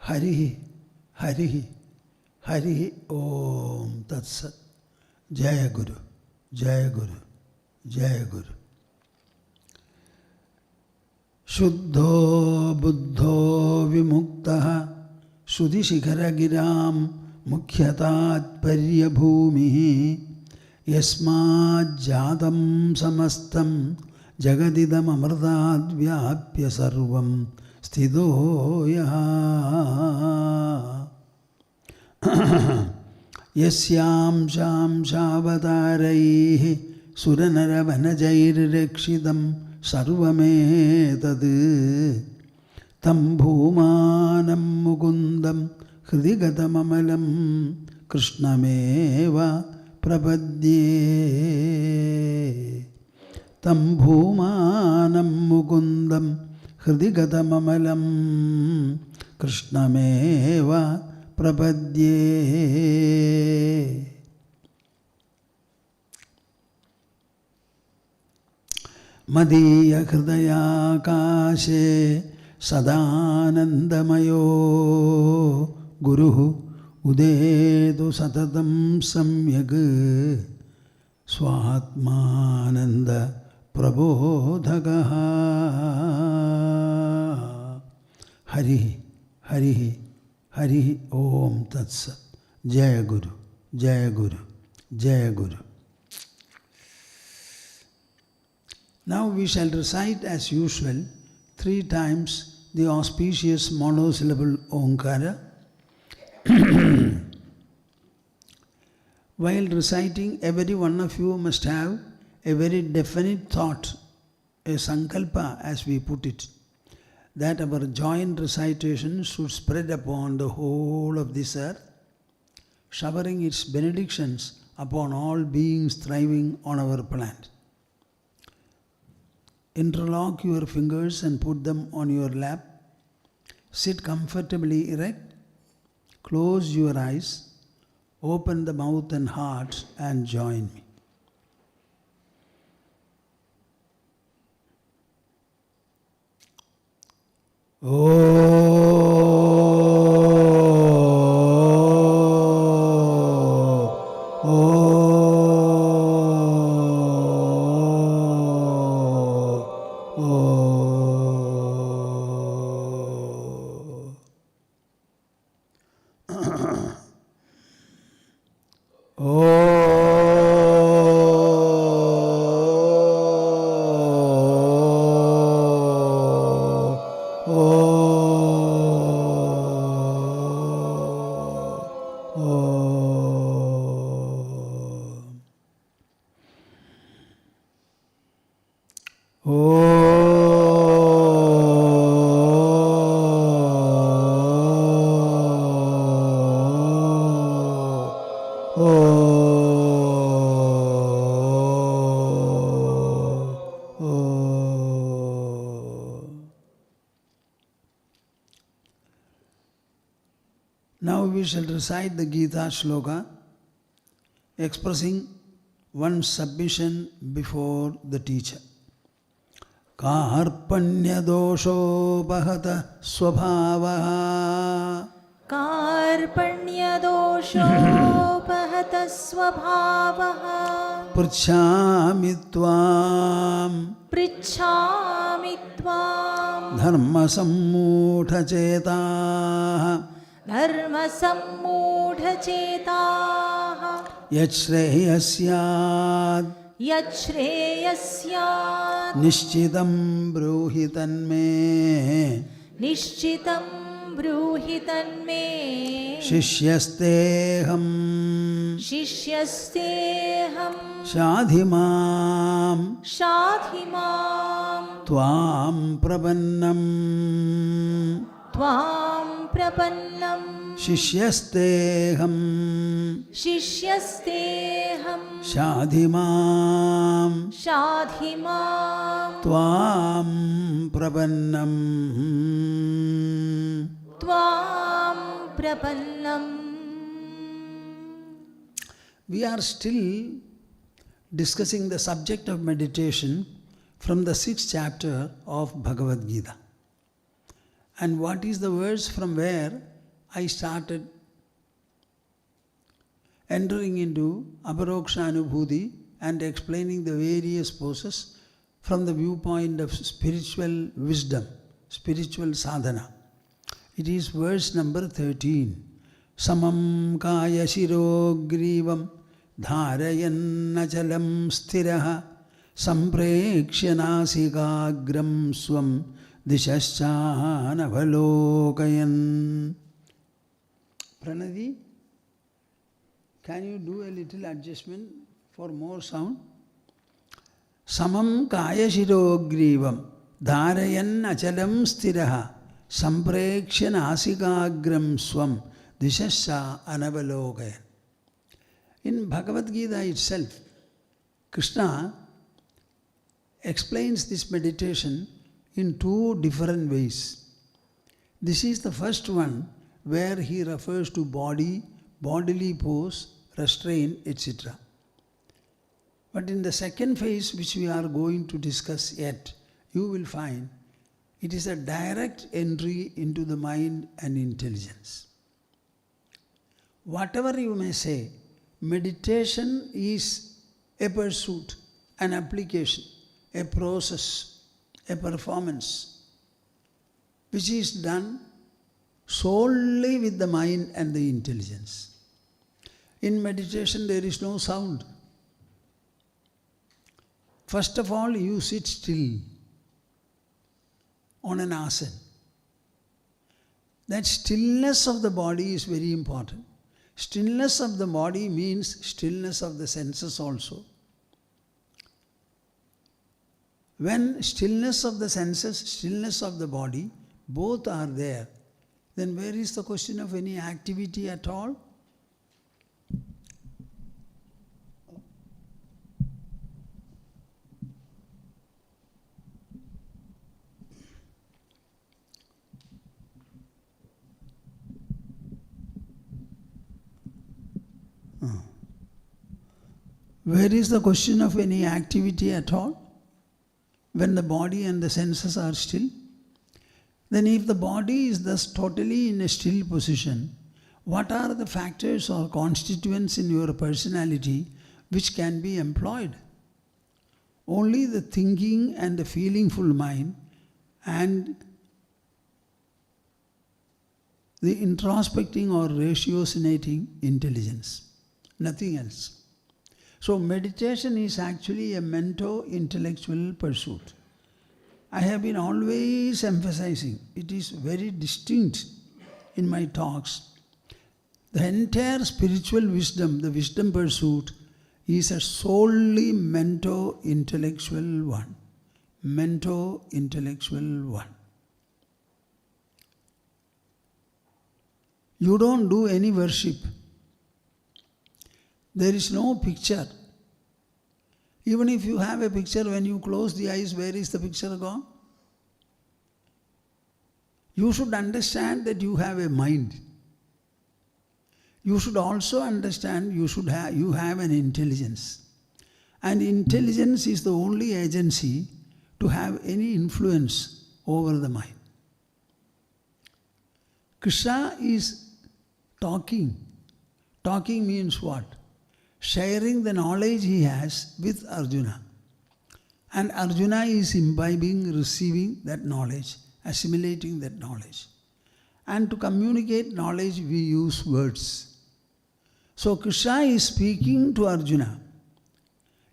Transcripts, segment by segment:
Harihi, Harihi, Harihi Om Tat Sat. Jaya Guru, Jaya Guru, Jaya Guru. Shuddho Buddho Vimuktaha Shuddhi Shikhara Giram Mukhyatat Paryabhumihi Yasmad Jadam Samastam Jagadidam Amrtat Vyapya Sarvam Sthido Yaha Yasyam Sham Shavataraihi Suranaravanajayir Rekshidam Sarvametad Tam Bhoomanam Mukundam Hridigatam Amalam Krishnameva Prapadye Tam Bhoomanam Mukundam Hridigatam Amalam Krishnameva Prapadye. Madhya Hridaya Kashe Sadanandamayo Guruhu Udedu Satatam Samyag Swatmananda Prabodhagaha. Harihi, Harihi, Harihi Om Tat Sat. Jaya Guru, Jaya Guru, Jaya Guru. Now we shall recite as usual 3 times the auspicious monosyllable Omkara. While reciting, every one of you must have a very definite thought, a sankalpa as we put it, that our joint recitation should spread upon the whole of this earth, showering its benedictions upon all beings thriving on our planet. Interlock your fingers and put them on your lap. Sit comfortably erect. Close your eyes. Open the mouth and heart and join me. Now we shall recite the Gita shloka expressing one's submission before the teacher. Karpanya dosho bahata svabhavaha. Karpanya dosho bahata svabhavaha. Pritchami tvam dharma sammudha chetaha. Dharma sammudha chetaha. Yachreyasya Nishchitam bruhitanme. Nishchitam bruhitanme. Shishyasteham Shadhimam Tvam prapannam. Shishyasteham Shadhimam Tvam prapannam. We are still discussing the subject of meditation from the 6th chapter of Bhagavad Gita. And what is the verse from where I started entering into Aparokṣānubhūtiḥ and explaining the various poses from the viewpoint of spiritual wisdom, spiritual sadhana. It is verse number 13. Samam kaya shiro grivam dharayannachalam sthiraha samprekshya nasikagram swam dishascānavalokayan. Pranadi, can you do a little adjustment for more sound? Samam kaya shiro grivam dharayan achalam sthiraha samprekshya nasikagram swam dishasya anavalokayan. In Bhagavad Gita itself, Krishna explains this meditation in two different ways. This is the first one where he refers to body, bodily pose, restraint, etc. But in the second phase, which we are going to discuss yet, you will find it is a direct entry into the mind and intelligence. Whatever you may say, meditation is a pursuit, an application, a process, a performance, which is done solely with the mind and the intelligence. In meditation, there is no sound. First of all, you sit still on an asana. That stillness of the body is very important. Stillness of the body means stillness of the senses also. When stillness of the senses, stillness of the body, both are there, then where is the question of any activity at all? Where is the question of any activity at all? When the body and the senses are still? Then if the body is thus totally in a still position, what are the factors or constituents in your personality which can be employed? Only the thinking and the feelingful mind and the introspecting or ratiocinating intelligence. Nothing else. So meditation is actually a mento-intellectual pursuit. I have been always emphasizing, it is very distinct in my talks. The entire spiritual wisdom, the wisdom pursuit, is a solely mento-intellectual one. Mento-intellectual one. You don't do any worship. There is no picture. Even if you have a picture, when you close the eyes, where is the picture gone? You should understand that you have a mind. You should also understand you have an intelligence. And intelligence is the only agency to have any influence over the mind. Krishna is talking. Talking means what? Sharing the knowledge he has with Arjuna. And Arjuna is imbibing, receiving that knowledge, assimilating that knowledge. And to communicate knowledge, we use words. So Krishna is speaking to Arjuna.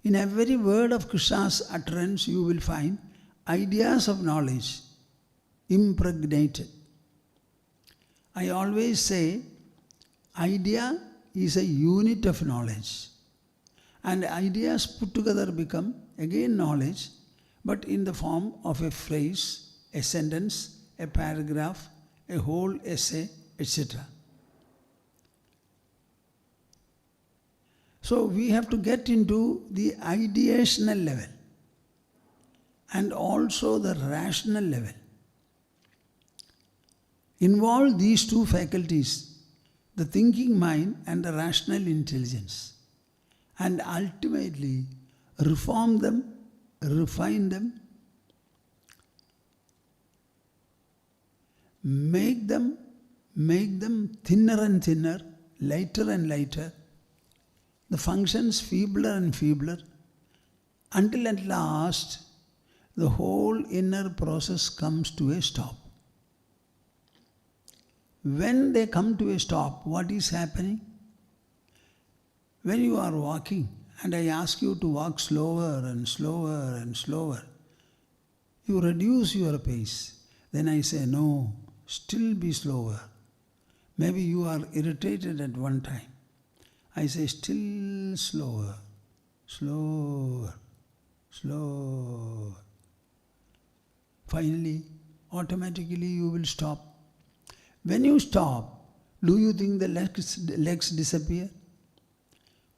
In every word of Krishna's utterance, you will find ideas of knowledge impregnated. I always say, idea is a unit of knowledge. And ideas put together become again knowledge, but in the form of a phrase, a sentence, a paragraph, a whole essay, etc. So we have to get into the ideational level and also the rational level. Involve these two faculties, the thinking mind and the rational intelligence, and ultimately reform them, refine them, make them make them thinner and thinner, lighter and lighter, the functions feebler and feebler, until at last the whole inner process comes to a stop. When they come to a stop, what is happening? When you are walking, and I ask you to walk slower and slower and slower, you reduce your pace. Then I say, no, still be slower. Maybe you are irritated at one time. I say, still slower, slower, slower. Finally, automatically you will stop. When you stop, do you think the legs disappear?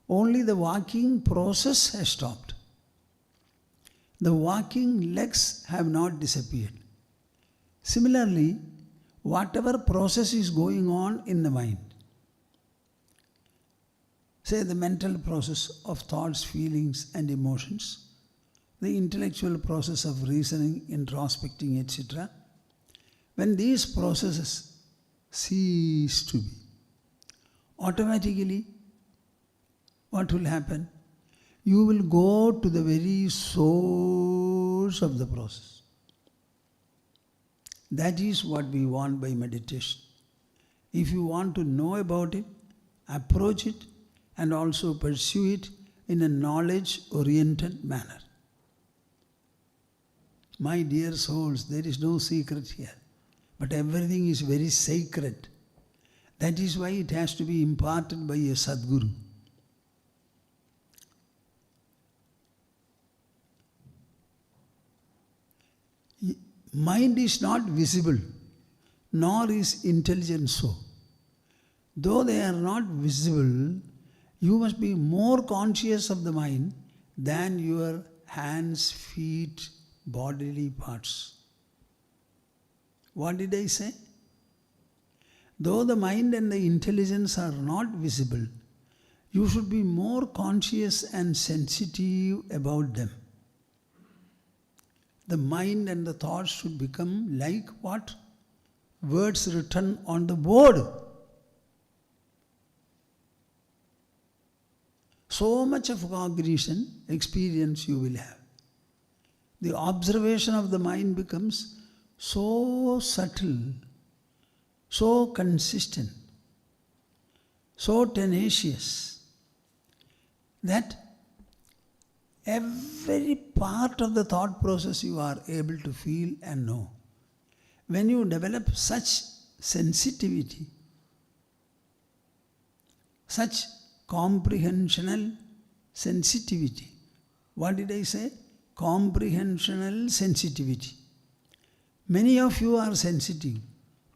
Only the walking process has stopped. The walking legs have not disappeared. Similarly, whatever process is going on in the mind, say the mental process of thoughts, feelings and emotions, the intellectual process of reasoning, introspecting, etc., when these processes cease to be, automatically what will happen? You will go to the very source of the process. That is what we want by meditation. If you want to know about it, approach it and also pursue it in a knowledge-oriented manner. My dear souls, there is no secret here, but everything is very sacred. That is why it has to be imparted by a Sadguru. Mind is not visible, nor is intelligence so. Though they are not visible, you must be more conscious of the mind than your hands, feet, bodily parts. What did I say? Though the mind and the intelligence are not visible, you should be more conscious and sensitive about them. The mind and the thoughts should become like what? Words written on the board. So much of cognition, experience you will have. The observation of the mind becomes so subtle, so consistent, so tenacious, that every part of the thought process you are able to feel and know. When you develop such sensitivity, such comprehensional sensitivity, what did I say? Comprehensional sensitivity. Many of you are sensitive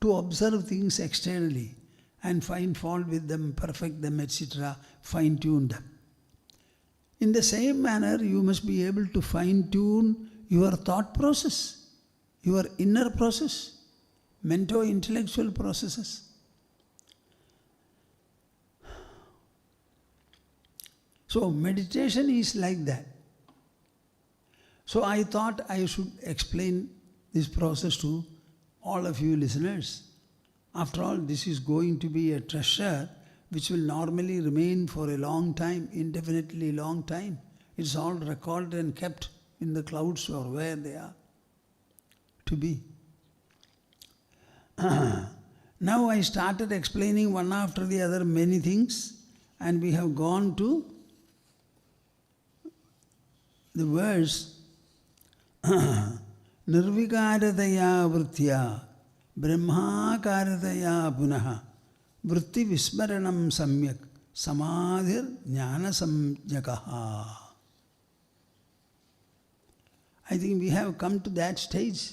to observe things externally and find fault with them, perfect them, etc., fine-tune them. In the same manner, you must be able to fine-tune your thought process, your inner process, mento-intellectual processes. So meditation is like that. So I thought I should explain this process to all of you listeners. After all, this is going to be a treasure which will normally remain for a long time, indefinitely long time. It's all recorded and kept in the clouds or where they are to be. Now I started explaining one after the other many things, and we have gone to the verse Nirvikarataya Vrittya Brahmakarataya Punaha Vritti Vismaranam Samyak Samadhir Jnana Samjakaha. I think we have come to that stage.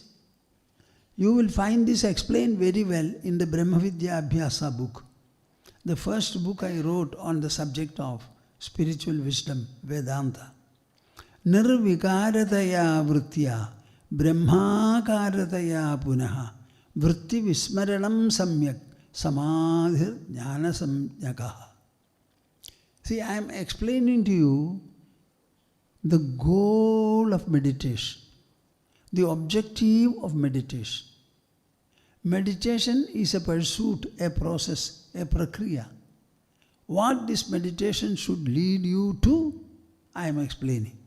You will find this explained very well in the Brahma Vidya Abhyasa book. The first book I wrote on the subject of spiritual wisdom, Vedanta. Nirvikarataya Vrittya Brahmakarataya Punaha Vritti Vismaranam Samyak Samadhir Jnana Samjakaha. See, I am explaining to you the goal of meditation, the objective of meditation. Meditation is a pursuit, a process, a prakriya. What this meditation should lead you to, I am explaining.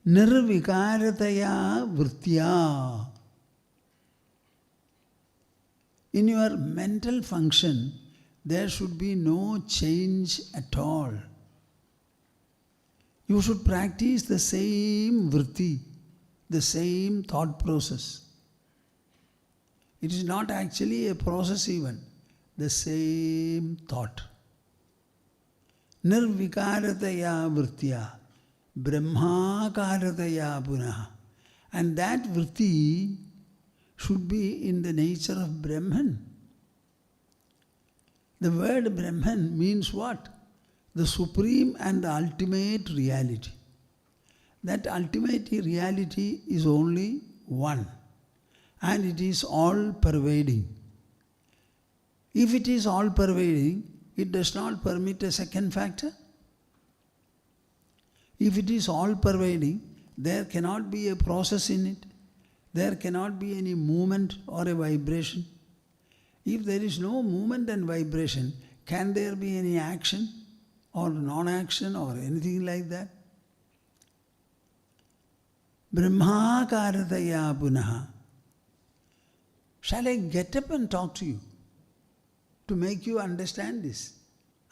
Nirvikarataya vrittya. In your mental function, there should be no change at all. You should practice the same vritti, the same thought process. It is not actually a process even, the same thought. Nirvikarataya vrittya, brahmakarataya punaha. And that vritti should be in the nature of Brahman. The word Brahman means what? The supreme and the ultimate reality. That ultimate reality is only one, and it is all pervading. If it is all pervading, it does not permit a second factor. If it is all pervading, there cannot be a process in it. There cannot be any movement or a vibration. If there is no movement and vibration, can there be any action or non-action or anything like that? Brahmakarataya punaha. Shall I get up and talk to you to make you understand this?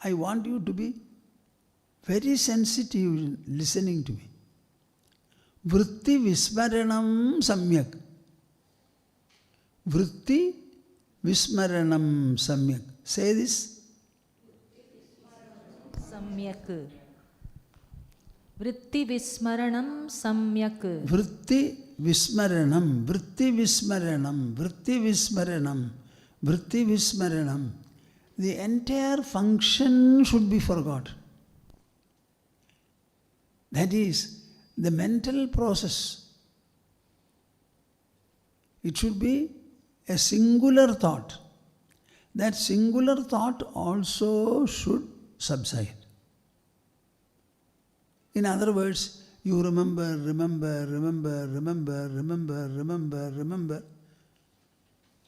I want you to be very sensitive listening to me. Vritti vismaranam samyak. Vritti vismaranam samyak. Say this. Samyak. Vritti vismaranam samyak. Vritti vismaranam, vritti vismaranam, vritti vismaranam, vritti vismaranam. The entire function should be forgot. That is, the mental process. It should be a singular thought. That singular thought also should subside. In other words, you remember.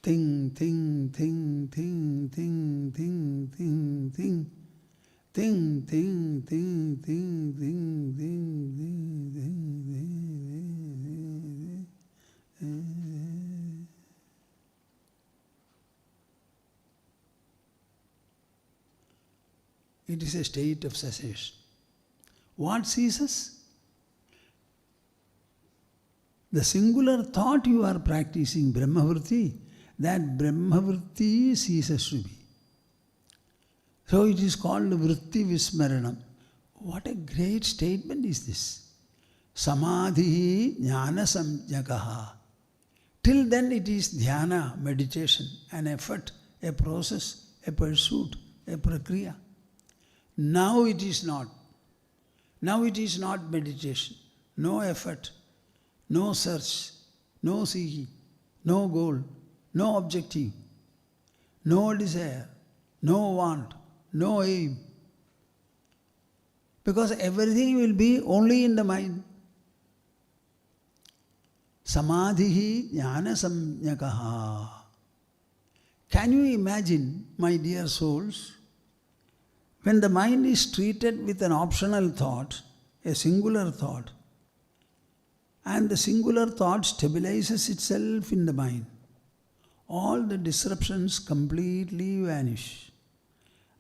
Think. It is a state of cessation. What ceases? The singular thought you are practicing, Brahmavritti, that Brahmavritti ceases to be. So it is called Vritti Vismaranam. What a great statement is this. Samadhi jnana samjakaha. Till then it is dhyana, meditation, an effort, a process, a pursuit, a prakriya. Now it is not. Now it is not meditation. No effort, no search, no seeking, no goal, no objective, no desire, no want, no aim. Because everything will be only in the mind. Samadhi jnana samjakaha. Can you imagine, my dear souls, when the mind is treated with an optional thought, a singular thought, and the singular thought stabilizes itself in the mind, all the disruptions completely vanish,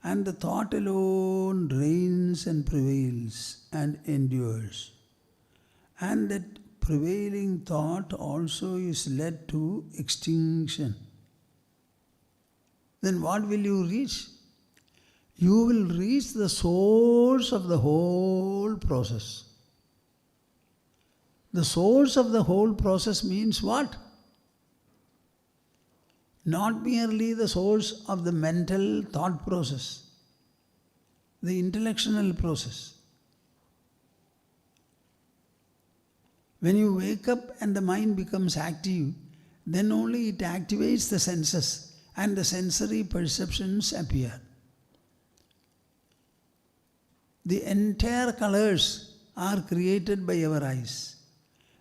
and the thought alone reigns and prevails and endures. And that prevailing thought also is led to extinction. Then what will you reach? You will reach the source of the whole process. The source of the whole process means what? Not merely the source of the mental thought process, the intellectual process. When you wake up and the mind becomes active, then only it activates the senses and the sensory perceptions appear. The entire colors are created by our eyes.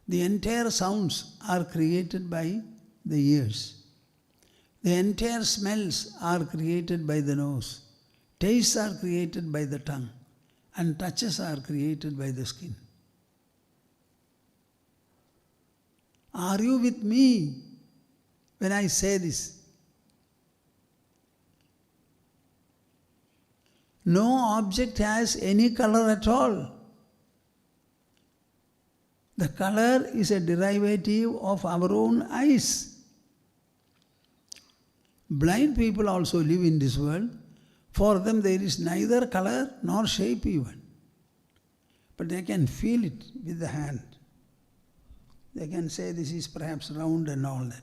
The entire sounds are created by the ears. The entire smells are created by the nose. Tastes are created by the tongue. And touches are created by the skin. Are you with me when I say this? No object has any color at all. The color is a derivative of our own eyes. Blind people also live in this world. For them there is neither color nor shape even. But they can feel it with the hand. They can say this is perhaps round and all that.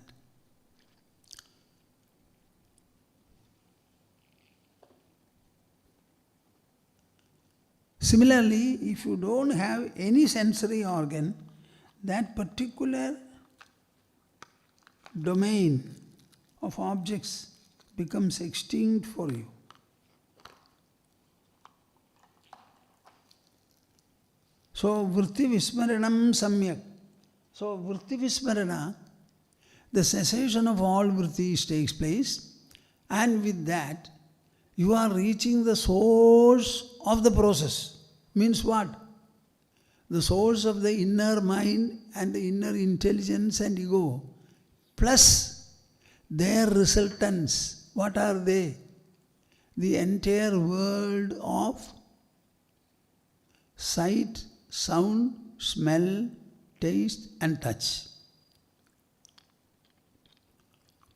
Similarly, if you don't have any sensory organ, that particular domain of objects becomes extinct for you. So, vritti vismaranam samyak. So, vritti vismarana, the cessation of all vrittis takes place, and with that, you are reaching the source of the process. Means what? The source of the inner mind and the inner intelligence and ego, plus their resultants. What are they? The entire world of sight, sound, smell, taste and touch.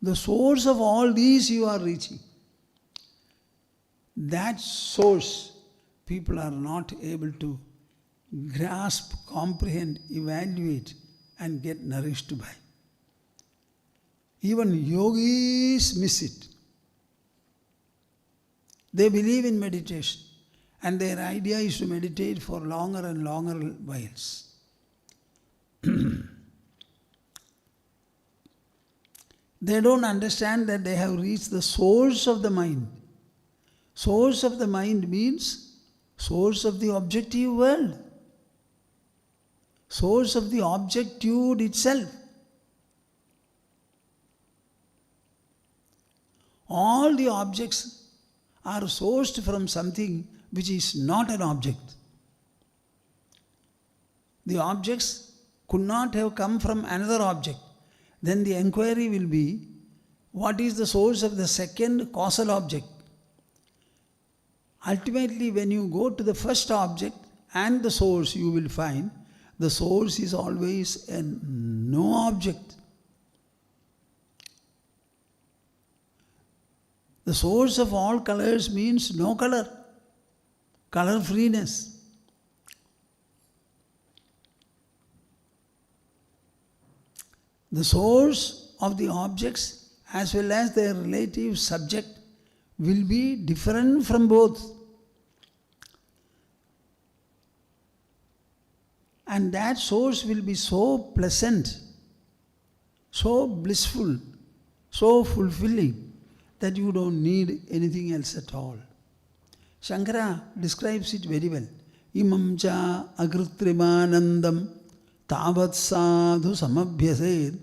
The source of all these you are reaching. That source people are not able to grasp, comprehend, evaluate and get nourished by. Even yogis miss it. They believe in meditation and their idea is to meditate for longer and longer whiles. They don't understand that they have reached the source of the mind. Source of the mind means source of the objective world. Source of the objectitude itself. All the objects are sourced from something which is not an object. The objects could not have come from another object. Then the enquiry will be, what is the source of the second causal object? Ultimately, when you go to the first object and the source, you will find the source is always a no object. The source of all colors means no color, color freeness. The source of the objects as well as their relative subject will be different from both. And that source will be so pleasant, so blissful, so fulfilling that you don't need anything else at all. Shankara describes it very well. Imam cha agritrimanandam tavat sadhu samabhyased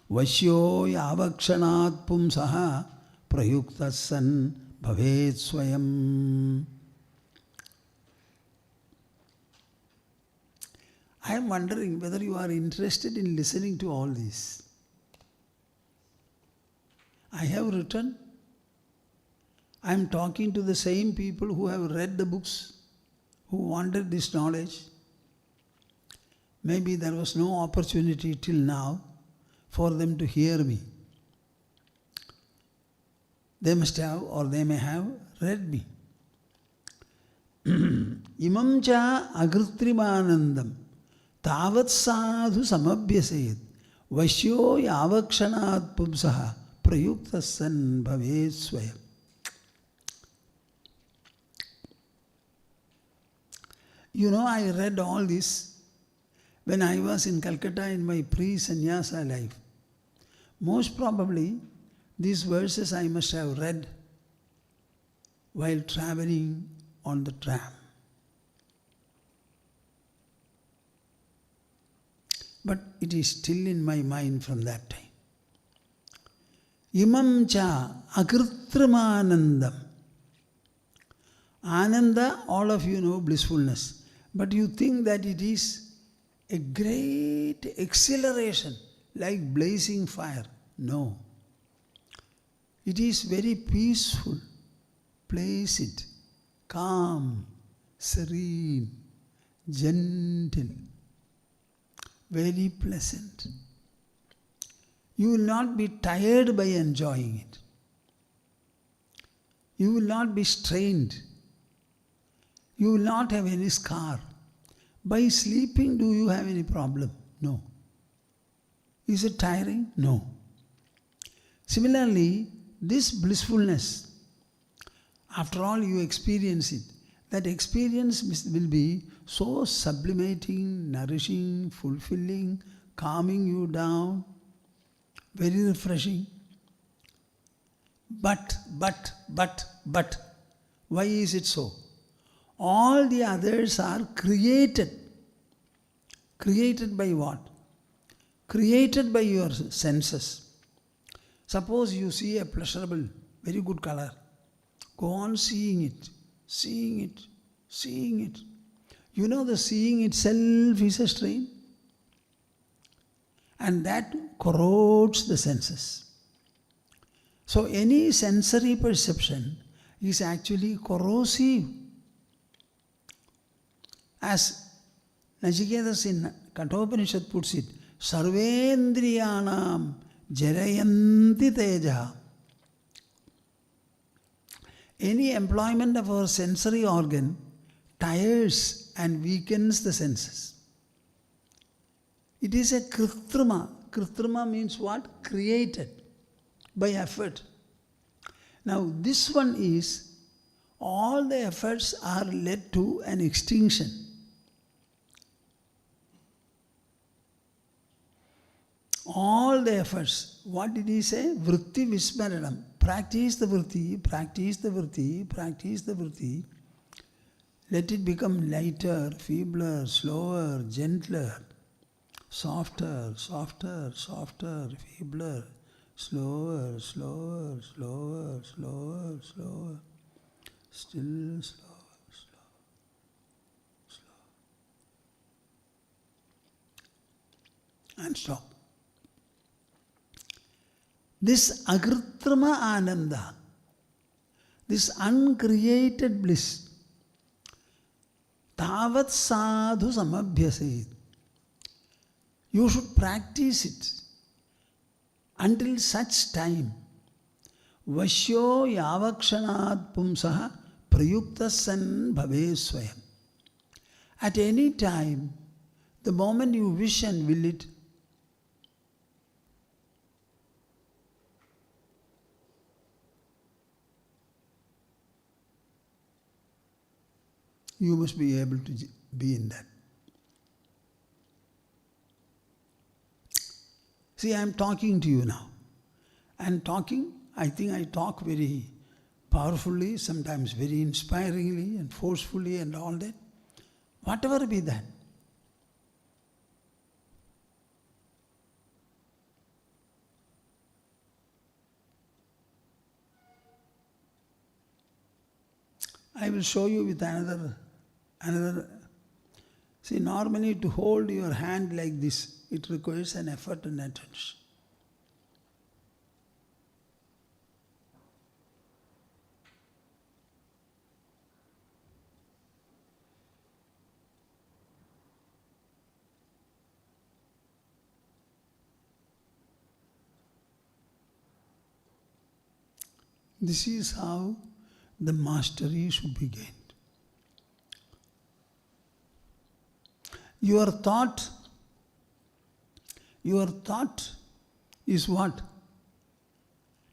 vashyo yavakshanat pumsaha prayuktasan bhavet swayam. I am wondering whether you are interested in listening to all this. I have written, I am talking to the same people who have read the books, who wanted this knowledge. Maybe there was no opportunity till now for them to hear me. They must have or they may have read me. Imam cha agritrimanandam tavat sadhu samabhyased vashyo yavakshanat pumsaha prayuktasan bhavet swayam. You know, I read all this when I was in Calcutta in my pre-sannyasa life. Most probably, these verses I must have read while traveling on the tram. but it is still in my mind from that time. Imam cha akritrimanandam. Ananda, all of you know blissfulness, but you think that it is a great exhilaration like blazing fire. No. It is very peaceful, placid, calm, serene, gentle, very pleasant. You will not be tired by enjoying it. You will not be strained. You will not have any scar. By sleeping, do you have any problem? No. Is it tiring? No. Similarly, this blissfulness, after all you experience it, that experience will be so sublimating, nourishing, fulfilling, calming you down, very refreshing. But, why is it so? All the others are created. Created by what? Created by your senses. Suppose you see a pleasurable, very good color. Go on seeing it, seeing it, seeing it. You know the seeing itself is a strain. And that corrodes the senses. So any sensory perception is actually corrosive. As Nachiketas in Kathopanishad puts it, Sarvendriyanam Jarayanti Teja. Any employment of our sensory organ tires and weakens the senses. It is a kritrima. Kritrima means what? Created by effort. Now this one is, all the efforts are led to an extinction. All the efforts, what did he say? Vritti vismaranam. Practice the vritti, practice the vritti, practice the vritti. Let it become lighter, feebler, slower, gentler, softer, softer, softer, feebler, slower, slower, slower, slower, slower, still slower, slower, slower. And stop. This agritrama ananda, this uncreated bliss, tavat sadhu samabhyaset. You should practice it until such time. Vashyo yavakshanat pumsaha prayuktasan bhavesvayam. At any time, the moment you wish and will it, you must be able to be in that. See, I am talking to you now. And talking, I think I talk very powerfully, sometimes very inspiringly and forcefully and all that. Whatever be that. I will show you with another. See, normally to hold your hand like this, it requires an effort and attention. This is how the mastery should be gained. Your thought is what?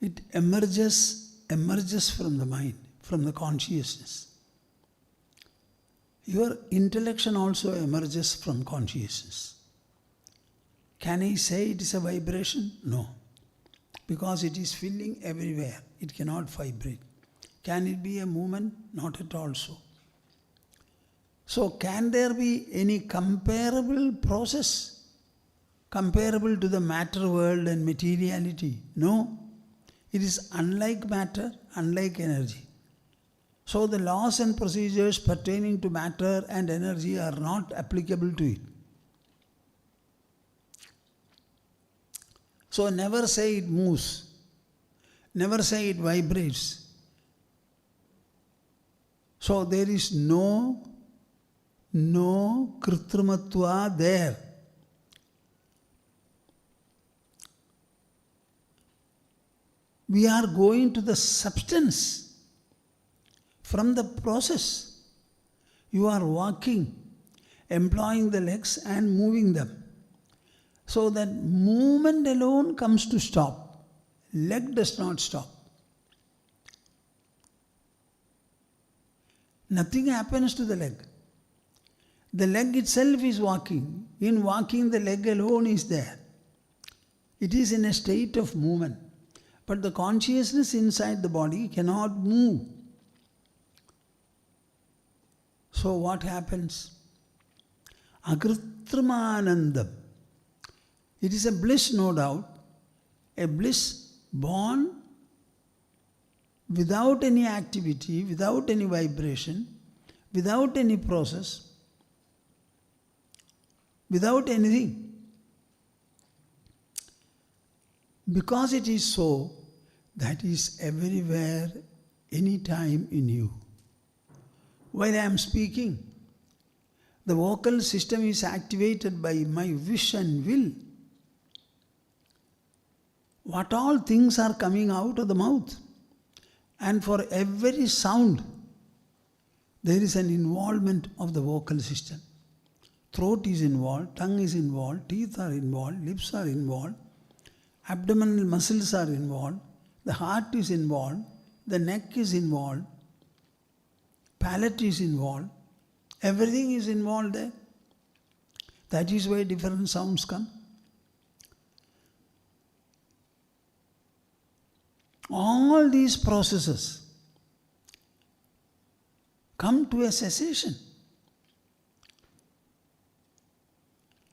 It emerges from the mind, from the consciousness. Your intellection also emerges from consciousness. Can I say it is a vibration? No. Because it is filling everywhere. It cannot vibrate. Can it be a movement? Not at all so. So can there be any comparable process? comparable to the matter world and materiality. No, it is unlike matter, unlike energy. So the laws and procedures pertaining to matter and energy are not applicable to it. So never say it moves, never say it vibrates. So there is no kritrimatva there. We are going to the substance from the process. You are walking, employing the legs and moving them. So that movement alone comes to stop. Leg does not stop. Nothing happens to the leg. The leg itself is walking. In walking, the leg alone is there. It is in a state of movement. But the consciousness inside the body cannot move. So what happens? Akritrimanandam. It is a bliss, no doubt. A bliss born without any activity, without any vibration, without any process, without anything. Because it is so, that is everywhere, anytime in you. While I am speaking, the vocal system is activated by my wish and will. What all things are coming out of the mouth. And for every sound, there is an involvement of the vocal system. Throat is involved, tongue is involved, teeth are involved, lips are involved, abdominal muscles are involved, the heart is involved, the neck is involved, palate is involved, everything is involved there. That is why different sounds come. All these processes come to a cessation.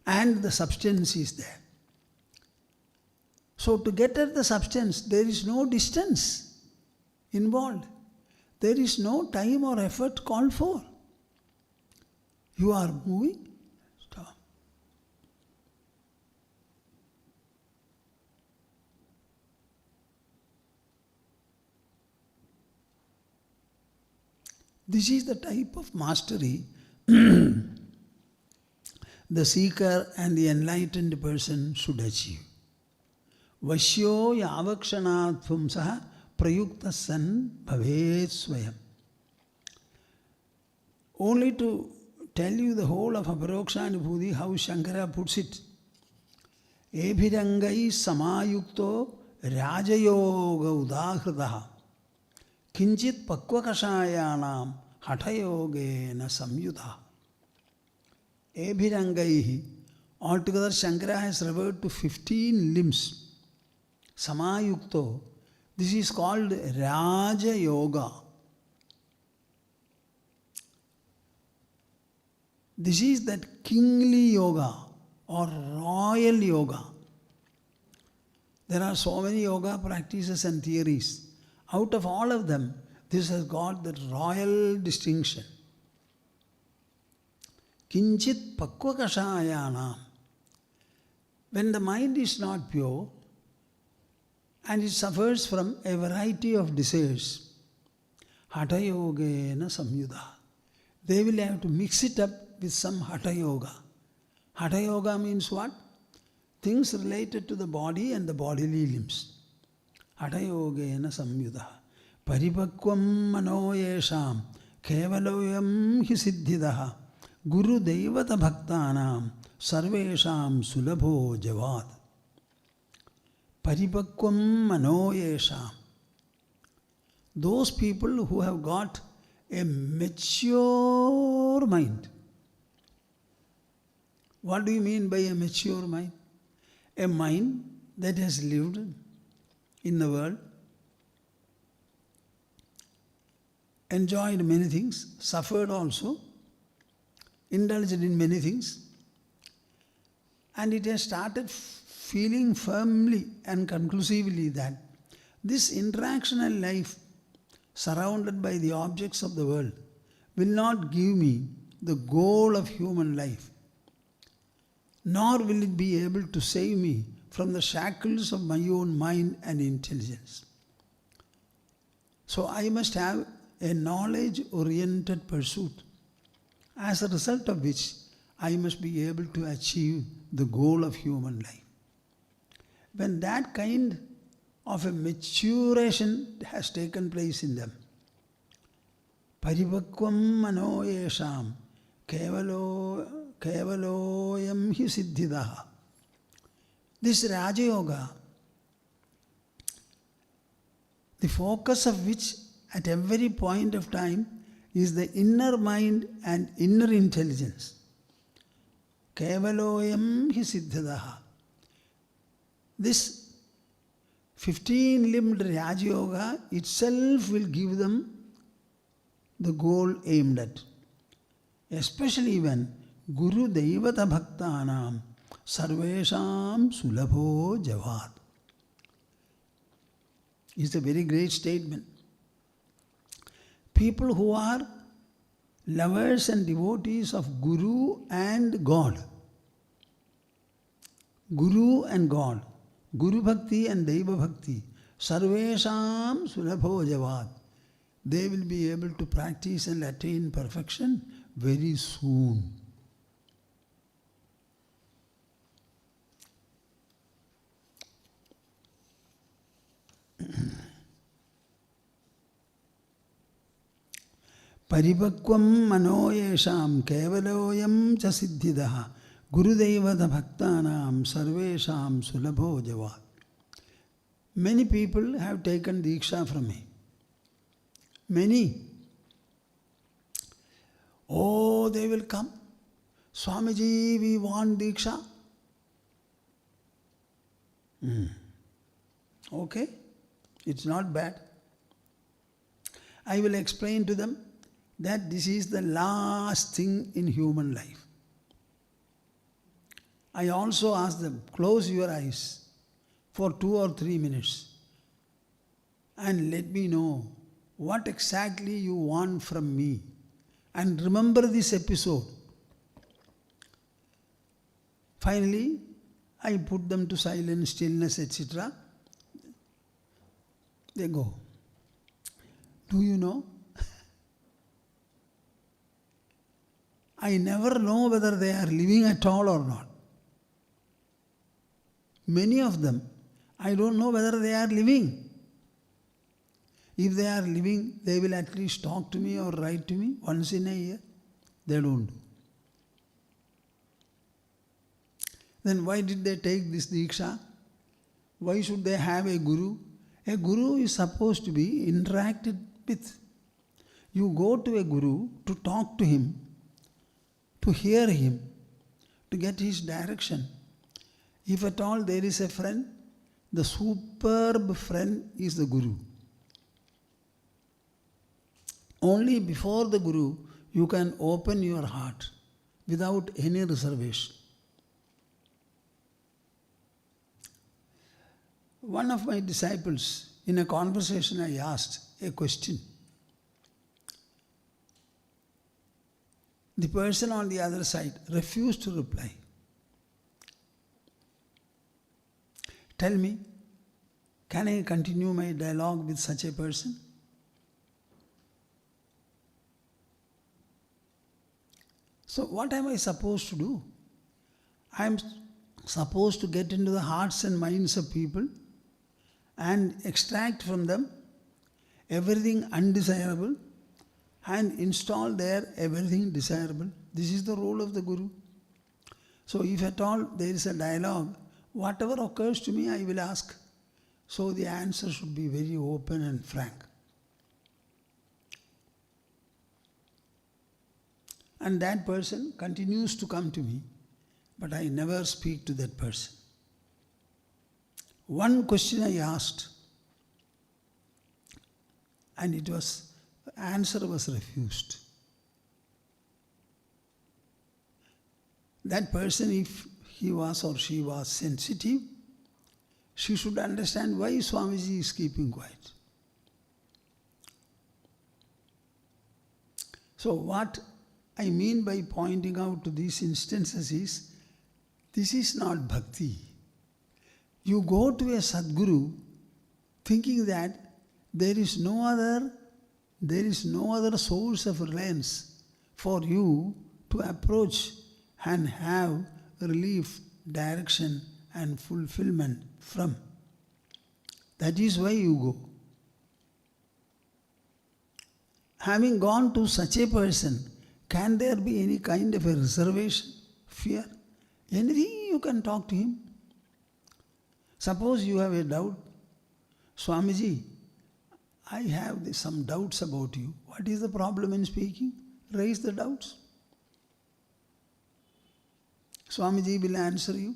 And the substance is there. So to get at the substance, there is no distance involved. There is no time or effort called for. You are moving, stop. This is the type of mastery the seeker and the enlightened person should achieve. Vashyo yavakshanaat pumsaha prayukta san bhavet swayam. Only to tell you the whole of Aparokṣānubhūtiḥ, how Shankara puts it. Ebhirangai samayukto rajayoga udahritaha kinchit pakvakashayanam hatayogena samyuta. Ebhirangaihi. Altogether Shankara has referred to 15 limbs. Samayukto. This is called Raja Yoga. This is that kingly yoga or royal yoga. There are so many yoga practices and theories. Out of all of them, this has got that royal distinction. Kinchit pakvakashayanam. When the mind is not pure and it suffers from a variety of desires, hatayogena samyuda. They will have to mix it up with some hatha yoga. Hatha yoga means what? Things related to the body and the bodily limbs. Hatha yogena samyuda. Paripakvam mano yesham kevaloyam hi siddhidaha guru devata bhaktanam sarvesham sulabho javad. Paripakvam mano yesham. Those people who have got a mature mind. What do you mean by a mature mind? A mind that has lived in the world, enjoyed many things, suffered also, indulged in many things, And it has started feeling firmly and conclusively that this interactional life, surrounded by the objects of the world, will not give me the goal of human life, nor will it be able to save me from the shackles of my own mind and intelligence. So I must have a knowledge-oriented pursuit, as a result of which I must be able to achieve the goal of human life. When that kind of a maturation has taken place in them, parivakvam mano yesham kevaloyam hi siddhidaha. This Raja Yoga, the focus of which at every point of time is the inner mind and inner intelligence. Kevaloyam hi siddhidaha. This 15-limbed Raja Yoga itself will give them the goal aimed at. Especially when Guru Devata Bhaktanam Sarvesham Sulabho Javad. It's a very great statement. People who are lovers and devotees of Guru and God, Guru and God, Guru Bhakti and Deva Bhakti, Sarvesham Sulabho Javad, they will be able to practice and attain perfection very soon. Parivakvam mano yesham kevaloyam cha siddhidaha gurudevata bhaktanam sarvesham sulabho javad. Many people have taken Diksha from me. Many. Oh, they will come. Swamiji, we want Diksha. Okay, it's not bad. I will explain to them that this is the last thing in human life. I also ask them, close your eyes for 2 or 3 minutes and let me know what exactly you want from me. And remember this episode. Finally, I put them to silence, stillness, etc. They go. Do you know? I never know whether they are living at all or not. Many of them, I don't know whether they are living. If they are living, they will at least talk to me or write to me once in a year. They don't do. Then why did they take this Diksha? Why should they have a Guru? A Guru is supposed to be interacted with. You go to a Guru to talk to him, to hear him, to get his direction. If at all there is a friend, the superb friend is the Guru. Only before the Guru you can open your heart without any reservation. One of my disciples, in a conversation, I asked a question. The person on the other side refused to reply. Tell me, can I continue my dialogue with such a person? So what am I supposed to do? I am supposed to get into the hearts and minds of people and extract from them everything undesirable and install there everything desirable. This is the role of the Guru. So if at all there is a dialogue, whatever occurs to me, I will ask. So the answer should be very open and frank. And that person continues to come to me, but I never speak to that person. One question I asked, and the answer was refused. That person, if he was or she was sensitive, she should understand why Swamiji is keeping quiet. So what I mean by pointing out to these instances is, this is not bhakti. You go to a Sadguru thinking that there is no other source of reliance for you to approach and have relief, direction and fulfillment from. That is why you go. Having gone to such a person, can there be any kind of a reservation, fear? Anything you can talk to him. Suppose you have a doubt, Swamiji, I have some doubts about you. What is the problem in speaking? Raise the doubts. Swamiji will answer you.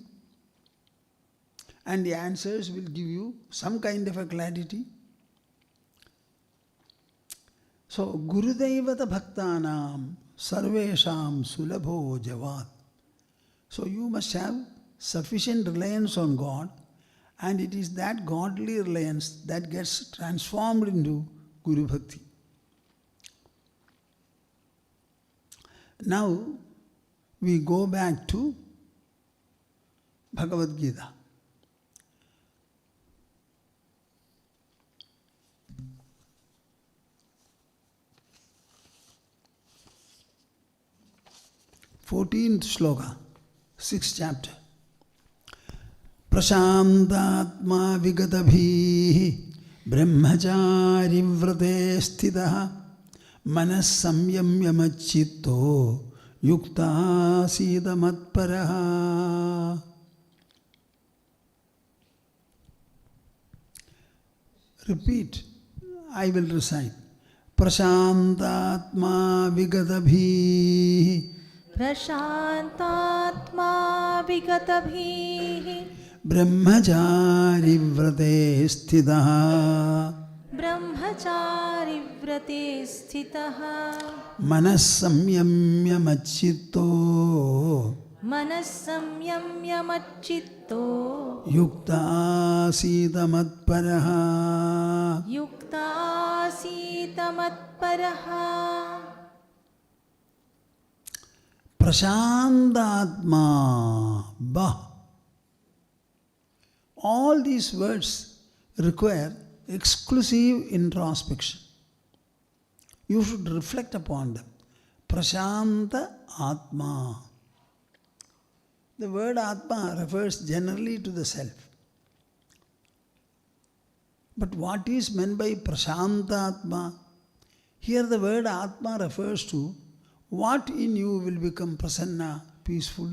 And the answers will give you some kind of a clarity. So, Gurudevata Bhaktanam Sarvesham Sulabho Javad. So, you must have sufficient reliance on God, and it is that godly reliance that gets transformed into Guru Bhakti. Now, we go back to Bhagavad Gita. Fourteenth sloka, 6th chapter. Prashantatma vigatabhi brahmachari vrate sthitaha manas samyamya machitto yukta sita matparaha. Repeat, I will recite. Prashantatma vigatabhi प्रशान्तात्मा विगतभिः ब्रह्मचारि व्रते स्थितः ब्रह्मचारि व्रते स्थितः मनः संयम्य मच्चित्तो युक्तासीत मत्परः Prashantatma Bah. All these words require exclusive introspection. You should reflect upon them. Prashanta Atma. The word Atma refers generally to the self. But what is meant by Prashanta Atma? Here the word Atma refers to what in you will become prasanna, peaceful.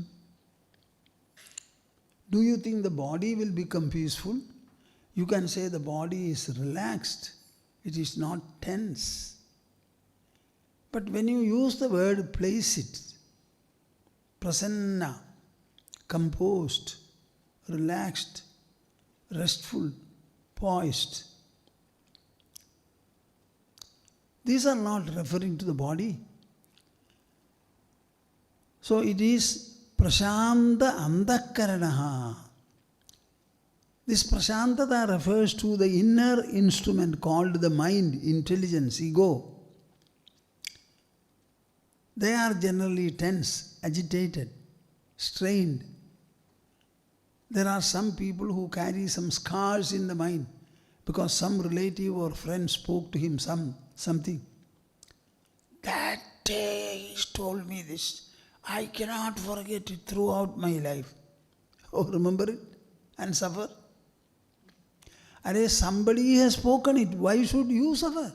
Do you think the body will become peaceful? You can say the body is relaxed. It is not tense. But when you use the word placid, prasanna, composed, relaxed, restful, poised, these are not referring to the body. So it is prashanta antakaranaha. This prashantata refers to the inner instrument called the mind, intelligence, ego. They are generally tense, agitated, strained. There are some people who carry some scars in the mind because some relative or friend spoke to him something. That day he told me this. I cannot forget it throughout my life. Oh, remember it and suffer? Somebody has spoken it. Why should you suffer?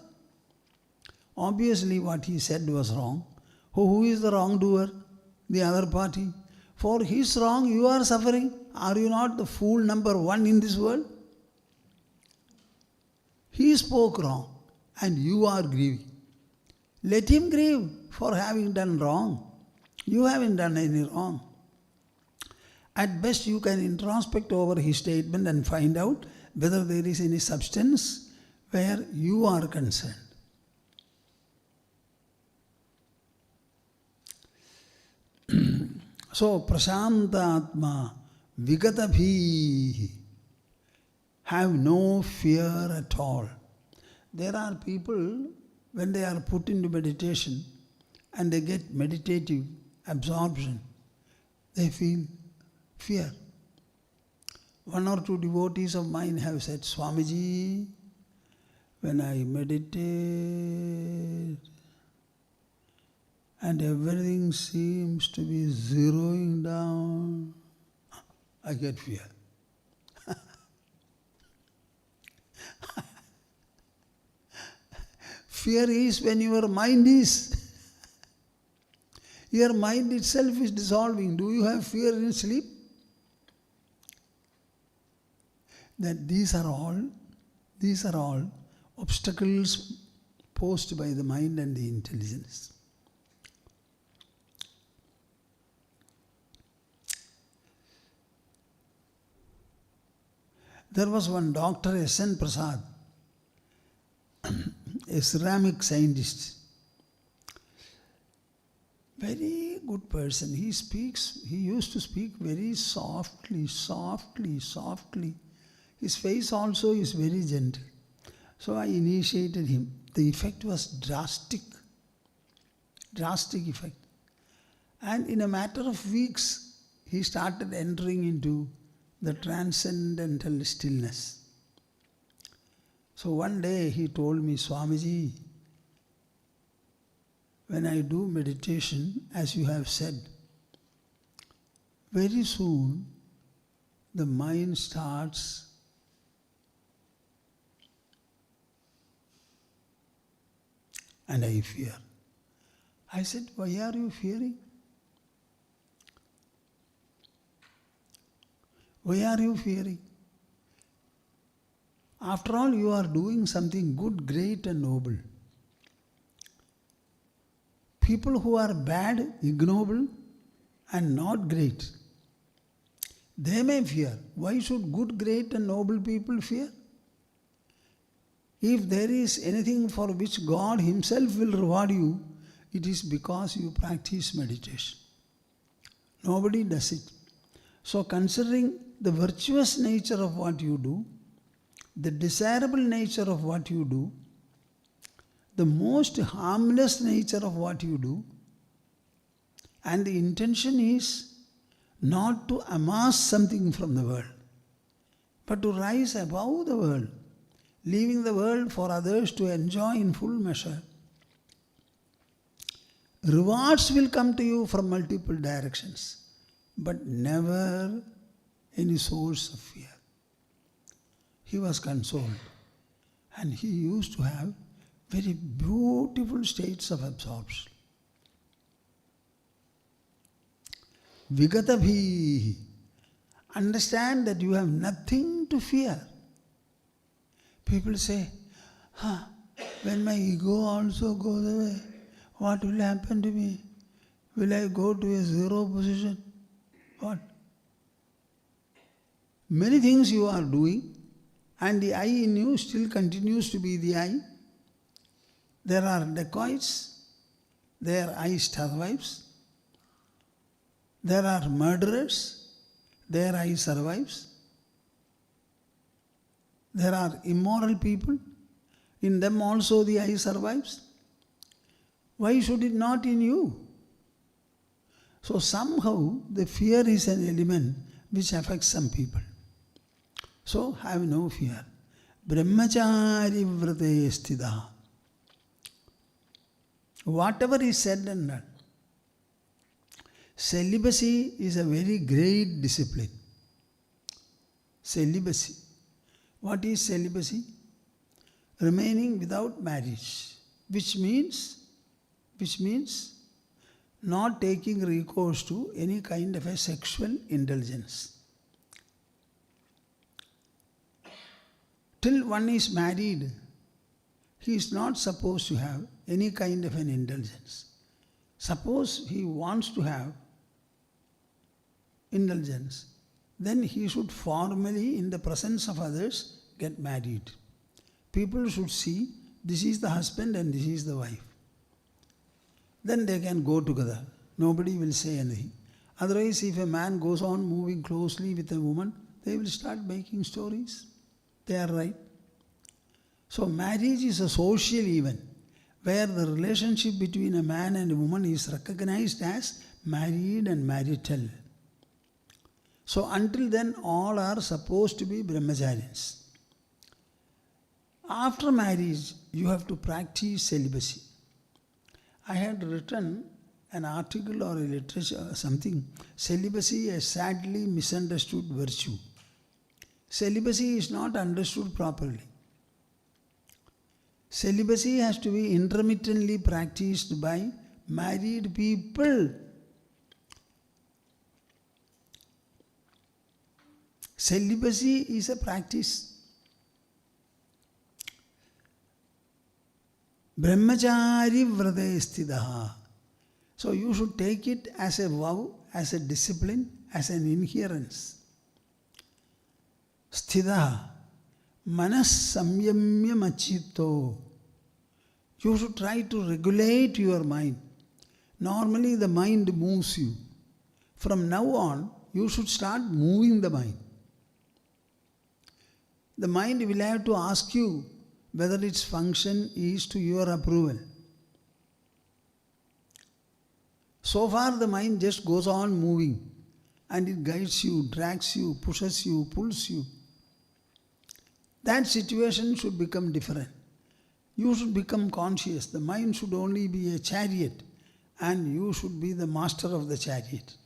Obviously what he said was wrong. Who is the wrongdoer? The other party. For his wrong you are suffering. Are you not the fool number one in this world? He spoke wrong and you are grieving. Let him grieve for having done wrong. You haven't done any wrong. At best you can introspect over his statement and find out whether there is any substance where you are concerned. So, prashanta atma, vigata bhi, have no fear at all. There are people, when they are put into meditation and they get meditative absorption, they feel fear. One or two devotees of mine have said, Swamiji, when I meditate and everything seems to be zeroing down, I get fear. Fear is when your mind your mind itself is dissolving. Do you have fear in sleep? That these are all obstacles posed by the mind and the intelligence. There was one Dr. S.N. Prasad, a ceramic scientist. Very good person. He used to speak very softly. His face also is very gentle. So I initiated him. The effect was drastic effect. And in a matter of weeks, he started entering into the transcendental stillness. So one day he told me, Swamiji, when I do meditation, as you have said, very soon the mind starts and I fear. I said, why are you fearing? Why are you fearing? After all, you are doing something good, great and noble. People who are bad, ignoble and not great, they may fear. Why should good, great and noble people fear? If there is anything for which God Himself will reward you, it is because you practice meditation. Nobody does it. So considering the virtuous nature of what you do, the desirable nature of what you do, the most harmless nature of what you do, and the intention is not to amass something from the world, but to rise above the world, leaving the world for others to enjoy in full measure. Rewards will come to you from multiple directions, but never any source of fear. He was consoled, and he used to have very beautiful states of absorption. Vigata bhi. Understand that you have nothing to fear. People say, when my ego also goes away, what will happen to me? Will I go to a zero position? What? Many things you are doing, and the I in you still continues to be the I. There are dacoits, their I survives. There are murderers, their I survives. There are immoral people, in them also the I survives. Why should it not in you? So somehow the fear is an element which affects some people. So have no fear. Brahmachari vrate sthita. Whatever is said and done. Celibacy is a very great discipline. Celibacy. What is celibacy? Remaining without marriage, which means not taking recourse to any kind of a sexual indulgence. Till one is married, he is not supposed to have any kind of an indulgence. Suppose he wants to have indulgence, then he should formally, in the presence of others, get married. People should see this is the husband and this is the wife. Then they can go together. Nobody will say anything. Otherwise, if a man goes on moving closely with a woman, they will start making stories. They are right. So marriage is a social event where the relationship between a man and a woman is recognized as married and marital. So until then, all are supposed to be brahmacharis. After marriage, you have to practice celibacy. I had written an article or a literature or something, celibacy a sadly misunderstood virtue. Celibacy is not understood properly. Celibacy has to be intermittently practiced by married people. Celibacy is a practice. Brahmachari vrate sthidaha. So you should take it as a vow, as a discipline, as an inherence. Sthidaha. Manas samyamya machito. You should try to regulate your mind. Normally the mind moves you. From now on, you should start moving the mind. The mind will have to ask you whether its function is to your approval. So far the mind just goes on moving and it guides you, drags you, pushes you, pulls you. That situation should become different. You should become conscious. The mind should only be a chariot and you should be the master of the chariot.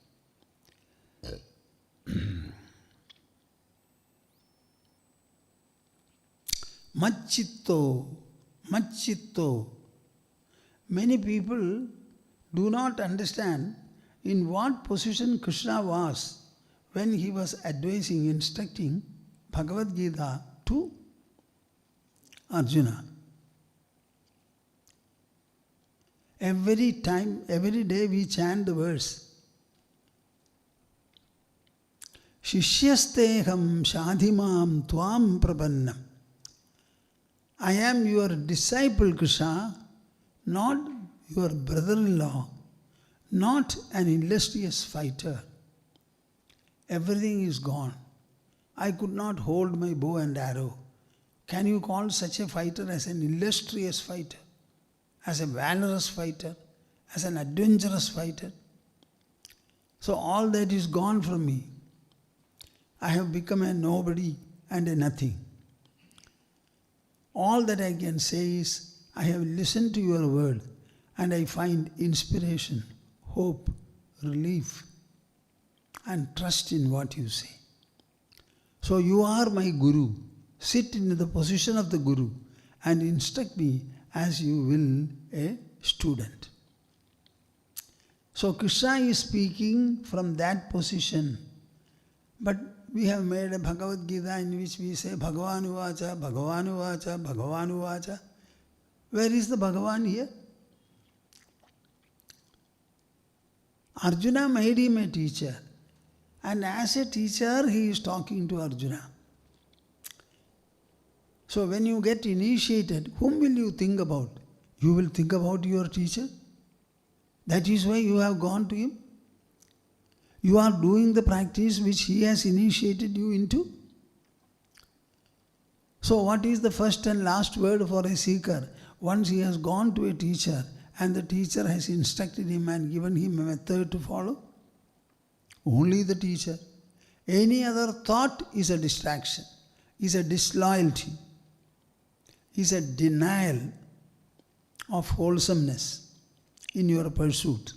Machitto. Many people do not understand in what position Krishna was when he was advising, instructing Bhagavad Gita to Arjuna. Every time, every day we chant the verse. Shishyasteham shadhimam tvam prapannam. I am your disciple, Krishna, not your brother-in-law, not an illustrious fighter. Everything is gone. I could not hold my bow and arrow. Can you call such a fighter as an illustrious fighter, as a valorous fighter, as an adventurous fighter? So all that is gone from me. I have become a nobody and a nothing. All that I can say is, I have listened to your word and I find inspiration, hope, relief, and trust in what you say. So you are my Guru. Sit in the position of the Guru and instruct me as you will a student. So Krishna is speaking from that position. But we have made a Bhagavad Gita in which we say Bhagavan Uvacha, Bhagavan Uvacha, Bhagavan Uvacha. Where is the Bhagavan here? Arjuna made him a teacher. And as a teacher, he is talking to Arjuna. So when you get initiated, whom will you think about? You will think about your teacher. That is why you have gone to him. You are doing the practice which he has initiated you into. So what is the first and last word for a seeker? Once he has gone to a teacher and the teacher has instructed him and given him a method to follow, only the teacher. Any other thought is a distraction, is a disloyalty, is a denial of wholesomeness in your pursuit.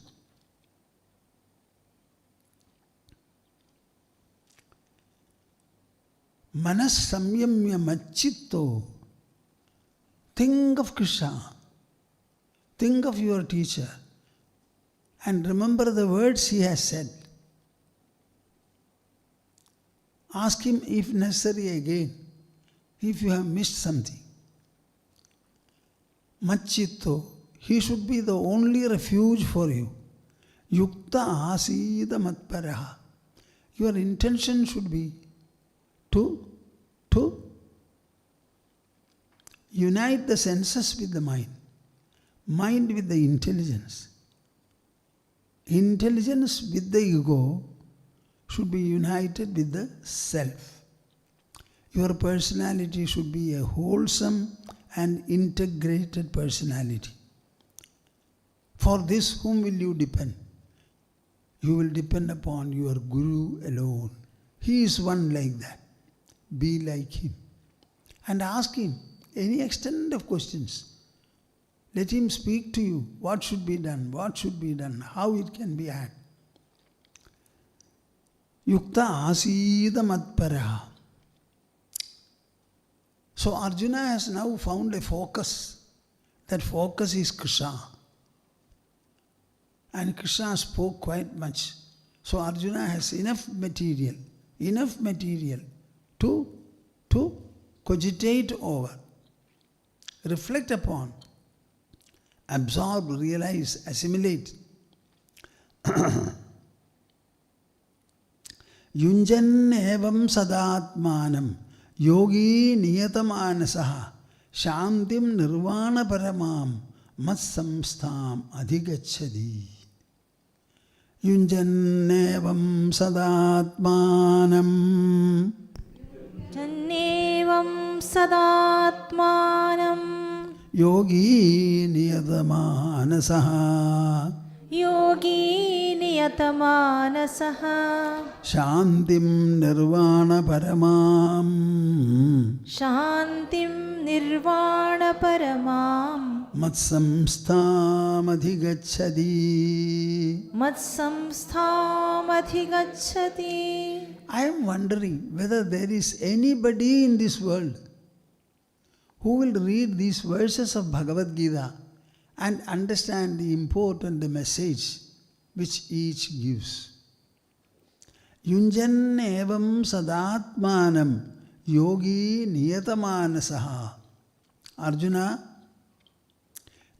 Manas samyamya machitto. Think of Krishna. Think of your teacher. And remember the words he has said. Ask him if necessary again, if you have missed something. Machitto. He should be the only refuge for you. Yukta asida matparaha. Your intention should be to unite the senses with the mind with the intelligence. intelligence with the ego should be united with the self. Your personality should be a wholesome and integrated personality. For this, whom will you depend? You will depend upon your Guru alone. He is one like that. Be like him. And ask him any extent of questions. Let him speak to you. What should be done? What should be done? How it can be had. Yukta asida matparaha. So Arjuna has now found a focus. That focus is Krishna. And Krishna spoke quite much. So Arjuna has enough material to cogitate over, reflect upon, absorb, realize, assimilate. Yunjan evam sadatmanam yogi niyatamaanasaha shantim nirvana paramam matsamstham adhigacchadi. Yunjan evam sadatmanam Jannevam sadatmanam yogi niyatamaanasaha yogi niyatamaanasaha shantim nirvana paramam shantim nirvana paramam matsamstham adhigacchadi. matsamstham adhigacchati. I am wondering whether there is anybody in this world who will read these verses of Bhagavad Gita and understand the import and the message which each gives. Yunjan evam sadatmanam yogi niyatamaanasaha. Arjuna,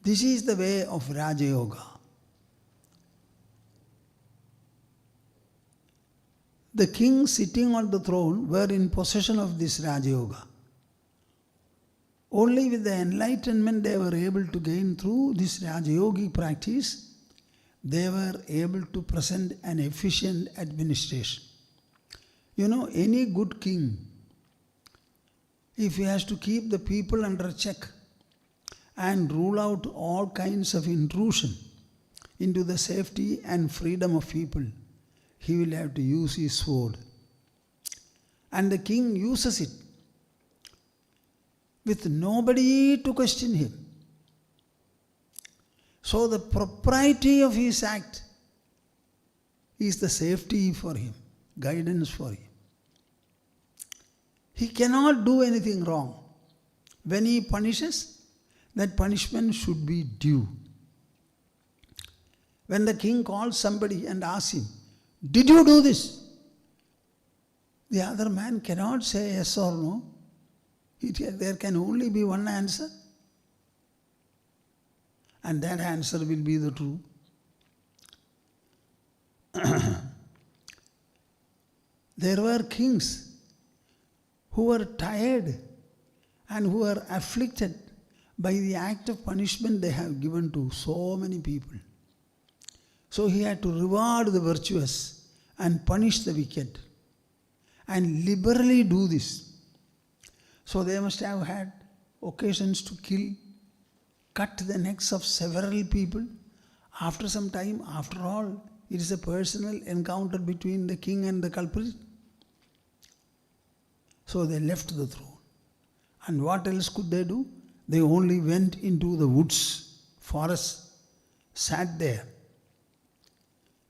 this is the way of Raja Yoga. The kings sitting on the throne were in possession of this Raja Yoga. Only with the enlightenment they were able to gain through this Raja Yogi practice, they were able to present an efficient administration. You know, any good king, if he has to keep the people under check and rule out all kinds of intrusion into the safety and freedom of people, he will have to use his sword. And the king uses it with nobody to question him. So the propriety of his act is the safety for him, guidance for him. He cannot do anything wrong. When he punishes, that punishment should be due. When the king calls somebody and asks him, "Did you do this?" The other man cannot say yes or no. There can only be one answer. And that answer will be the true. There were kings who were tired and who were afflicted by the act of punishment they have given to so many people. So he had to reward the virtuous and punish the wicked and liberally do this. So they must have had occasions to kill, cut the necks of several people. After some time, after all, it is a personal encounter between the king and the culprit. So they left the throne. And what else could they do? They only went into the woods, forests, sat there.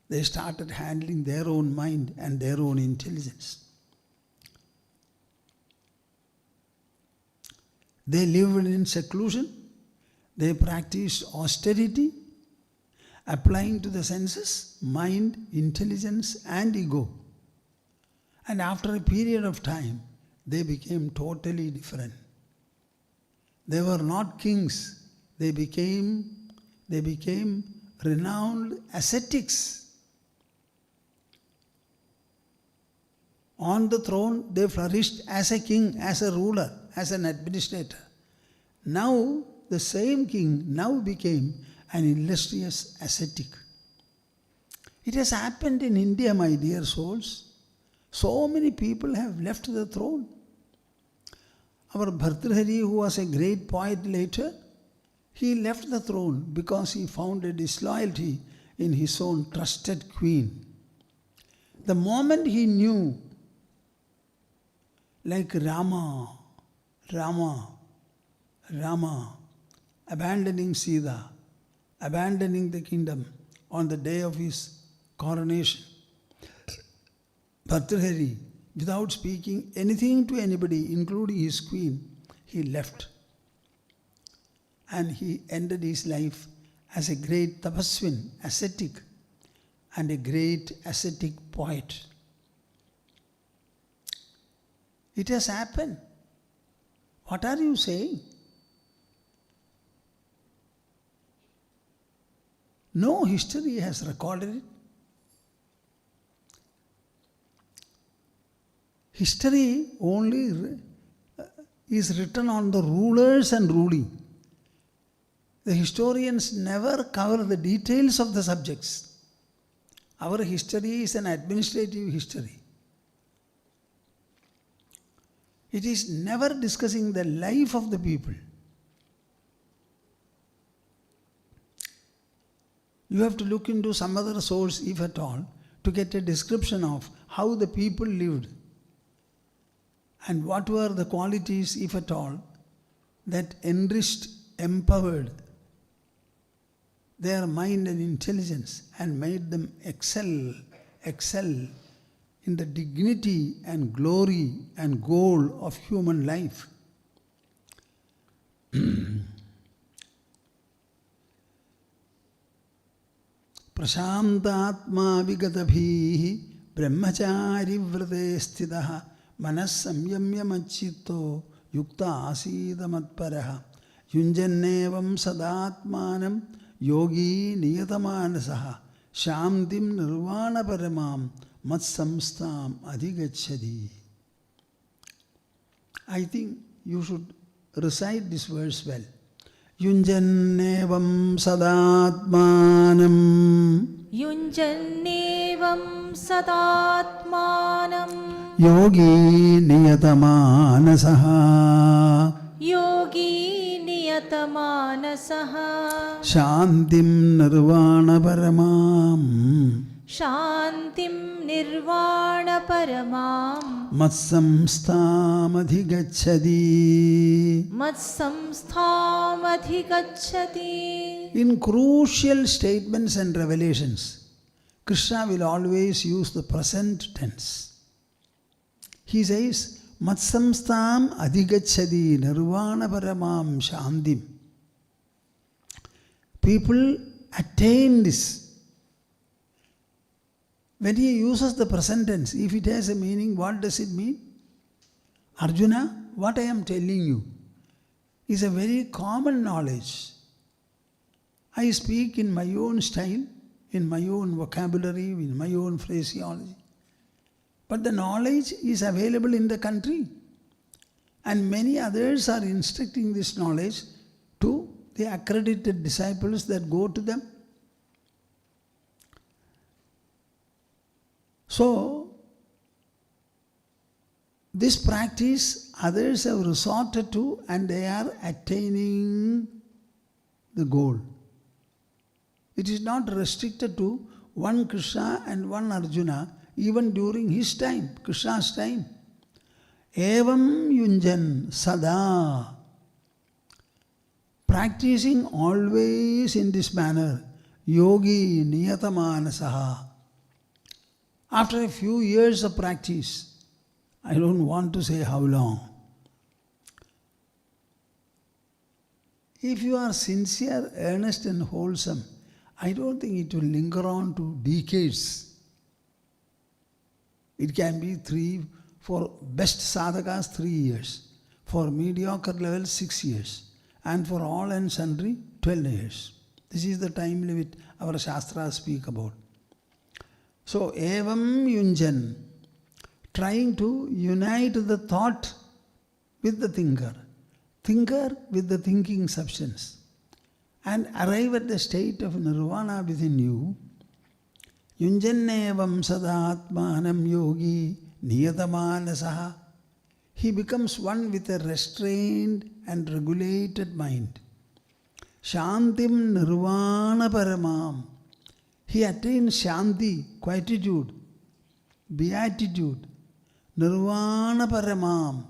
They started handling their own mind and their own intelligence. They lived in seclusion. They practiced austerity, applying to the senses, mind, intelligence and ego. And after a period of time, they became totally different. They were not kings. They became renowned ascetics. On the throne, they flourished as a king, as a ruler, as an administrator. Now, the same king now became an illustrious ascetic. It has happened in India, my dear souls. So many people have left the throne. Our Bhartrhari, who was a great poet later, he left the throne because he found a disloyalty in his own trusted queen. The moment he knew, like Rama, abandoning Sita, abandoning the kingdom on the day of his coronation, Bhartrhari, without speaking anything to anybody, including his queen, he left. And he ended his life as a great tapaswin, ascetic, and a great ascetic poet. It has happened. What are you saying? No history has recorded it. History only is written on the rulers and ruling. The historians never cover the details of the subjects. Our history is an administrative history. It is never discussing the life of the people. You have to look into some other source, if at all, to get a description of how the people lived and what were the qualities, if at all, that enriched, empowered their mind and intelligence and made them excel in the dignity and glory and goal of human life. Prashantatma vigatabhihi brahmachari vrate sthitaha manas samyamya machito yukta asida matparaha yunjannevam sadatmanam yogi niyatamaanasaha shantim nirvana paramam matsamstam adhigacchadi. I think you should recite this verse well. Yunjannevam sadatmanam Yunjannevam sadatmanam yogi niyatamaanasaha Yogi niyatamaanasaha Shantim nirvana paramam Shantim nirvana paramam matsamstam adhigacchadi. Matsamstham adhigacchati. In crucial statements and revelations, Krishna will always use the present tense. He says, Matsamstam adhigacchadi nirvana paramam shantim. People attain this. When he uses the present tense, if it has a meaning, what does it mean? Arjuna, what I am telling you is a very common knowledge. I speak in my own style, in my own vocabulary, in my own phraseology. But the knowledge is available in the country. And many others are instructing this knowledge to the accredited disciples that go to them. So, this practice others have resorted to and they are attaining the goal. It is not restricted to one Krishna and one Arjuna even during his time, Krishna's time. Evam yunjan sada. Practicing always in this manner. Yogi niyatamanasa. After a few years of practice, I don't want to say how long. If you are sincere, earnest and wholesome, I don't think it will linger on to decades. It can be 3, for best sadhakas 3 years, for mediocre level 6 years, and for all and sundry 12 years. This is the time limit our Shastras speak about. So, evam yunjan, trying to unite the thought with the thinker with the thinking substance, and arrive at the state of nirvana within you, Yunjannevam sadatmanam yogi niyatamanasah. He becomes one with a restrained and regulated mind. Shantim nirvana paramam. He attains shanti, quietude, beatitude, nirvana paramam.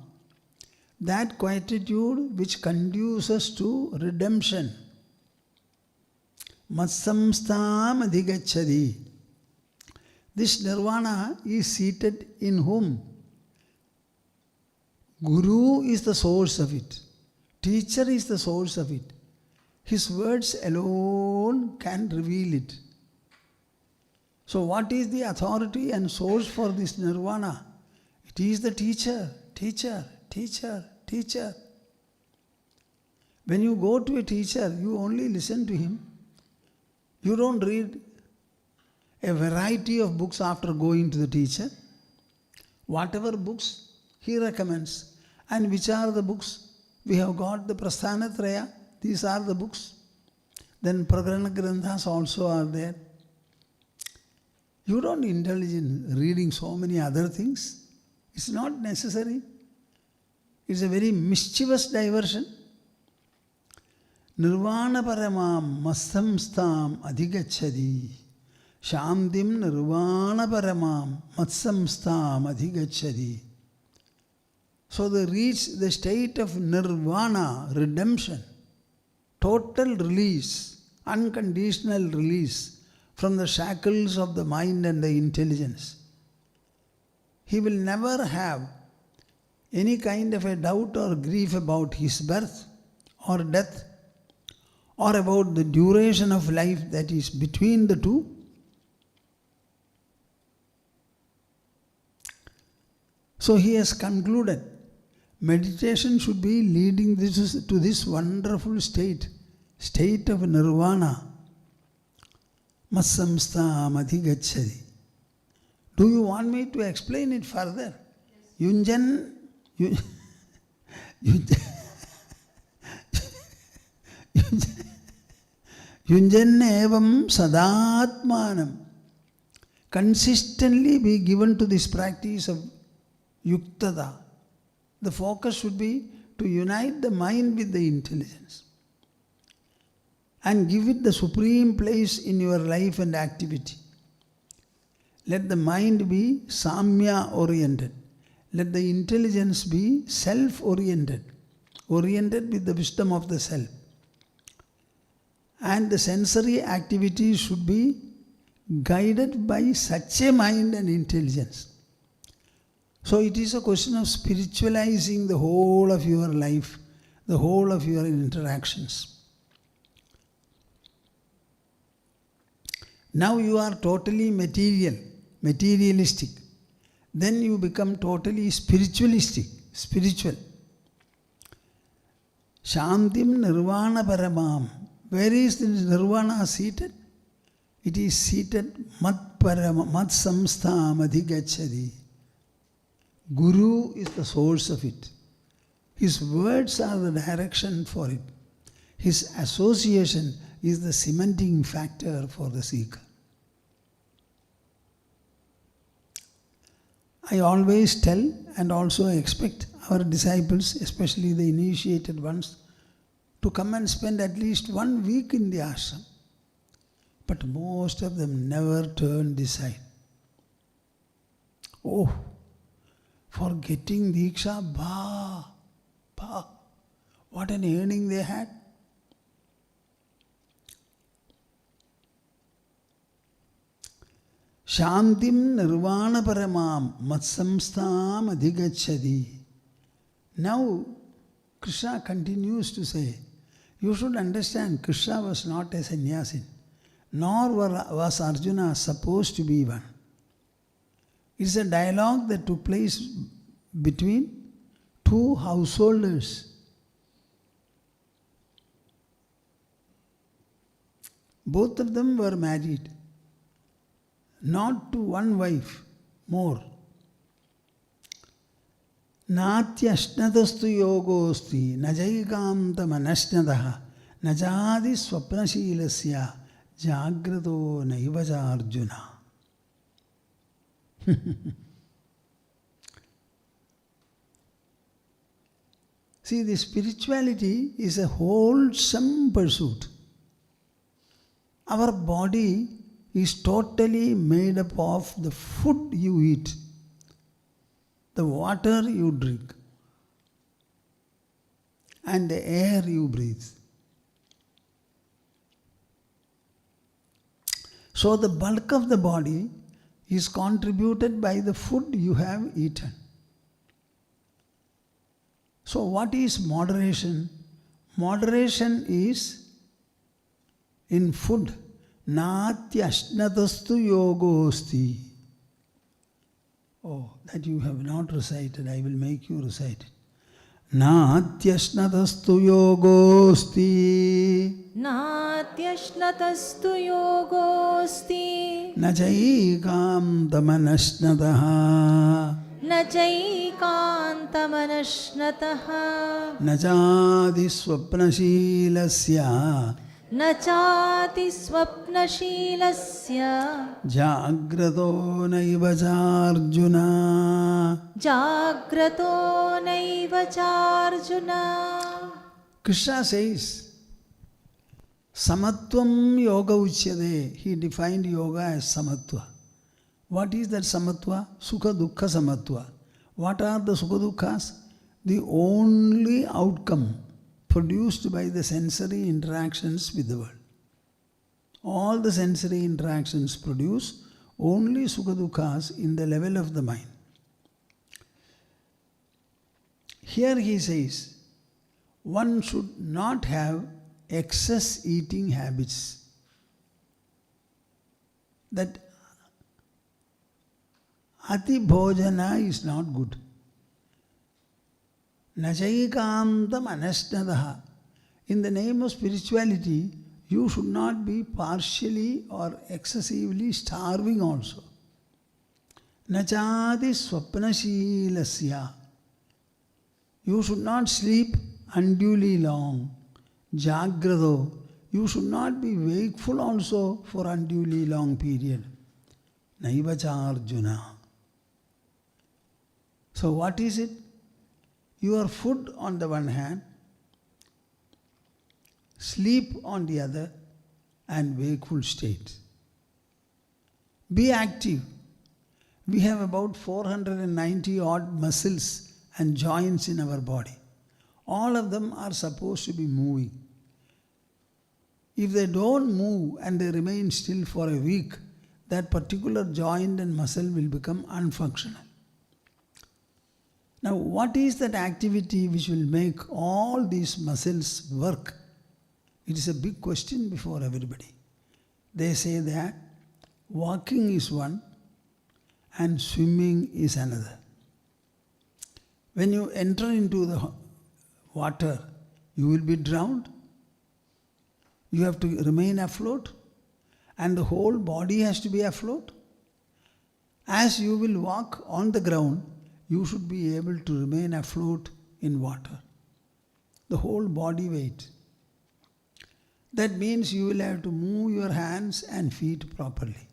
That quietude which conduces to redemption. Matsamstam adhigacchadi. This nirvana is seated in whom? Guru is the source of it. Teacher is the source of it. His words alone can reveal it. So what is the authority and source for this nirvana? It is the teacher, teacher, teacher, teacher. When you go to a teacher, you only listen to him. You don't read a variety of books after going to the teacher. Whatever books he recommends. And which are the books? We have got the Prasthanatraya. These are the books. Then Prakarana Granthas also are there. You don't indulge in reading so many other things. It's not necessary. It's a very mischievous diversion. Nirvana paramam matsamstam adhigacchadi. Shantim nirvana paramam matsamstam adhigacchadi. So they reach the state of nirvana, redemption, total release, unconditional release from the shackles of the mind and the intelligence. He will never have any kind of a doubt or grief about his birth or death or about the duration of life that is between the two. So he has concluded, meditation should be leading to this wonderful state of nirvana. Matsamstam adhigacchadi. Do you want me to explain it further? Yunjannevam sadatmanam. Consistently be given to this practice of yuktada. The focus should be to unite the mind with the intelligence and give it the supreme place in your life and activity. Let the mind be samya oriented. Let the intelligence be self oriented, oriented with the wisdom of the self. And the sensory activities should be guided by such a mind and intelligence. So it is a question of spiritualizing the whole of your life, the whole of your interactions. Now you are totally materialistic. Then you become totally spiritualistic, spiritual. Shantim nirvana paramam. Where is the nirvana seated? It is seated mat samstam adhigacchadi. Guru is the source of it. His words are the direction for it. His association is the cementing factor for the seeker. I always tell and also expect our disciples, especially the initiated ones, to come and spend at least 1 week in the ashram. But most of them never turn this side. Oh, for getting Diksha, what an earning they had. Shantim nirvana paramam matsamstam adhigacchadi. Now, Krishna continues to say, you should understand, Krishna was not a sannyasin, nor was Arjuna supposed to be one. It's a dialogue that took place between two householders. Both of them were married, not to one wife, more. Natyashnatastu yogosti najaikam tamanashnataha najadi swapnashilasya jagrato naivaja Arjuna. See, the spirituality is a wholesome pursuit. Our body is totally made up of the food you eat, the water you drink, and the air you breathe. So the bulk of the body is contributed by the food you have eaten. So what is moderation? Moderation is in food. Natyashnatastu yogosti. Oh, that you have not recited, I will make you recite it. Natyashnatastu yogosti. Natyashnatastu yogosti. Najaikam tamanashnataha. न चैकान्तमनश्नतः न चाति स्वप्नशीलस्य न चाति स्वप्नशीलस्य जाग्रतो नैव चार्जुन जाग्रतो नैव चार्जुन. Krishna says, Samatvam yoga uchyade. He defined yoga as samatva. What is that samatva? Sukha dukkha samatva. What are the sukha dukkhas? The only outcome produced by the sensory interactions with the world. All the sensory interactions produce only sukha dukkhas in the level of the mind. Here he says, one should not have excess eating habits. That Ati bhojana is not good. Najaikamtam anashnadaha. In the name of spirituality, you should not be partially or excessively starving also. Nachati swapnashilasya. You should not sleep unduly long. Jagrado. You should not be wakeful also for unduly long period. Naivacha Arjuna. So what is it? Your food on the one hand, sleep on the other, and wakeful state. Be active. We have about 490 odd muscles and joints in our body. All of them are supposed to be moving. If they don't move and they remain still for a week, that particular joint and muscle will become unfunctional. Now, what is that activity which will make all these muscles work? It is a big question before everybody. They say that walking is one and swimming is another. When you enter into the water, you will be drowned. You have to remain afloat, and the whole body has to be afloat. As you will walk on the ground, you should be able to remain afloat in water. The whole body weight. That means you will have to move your hands and feet properly.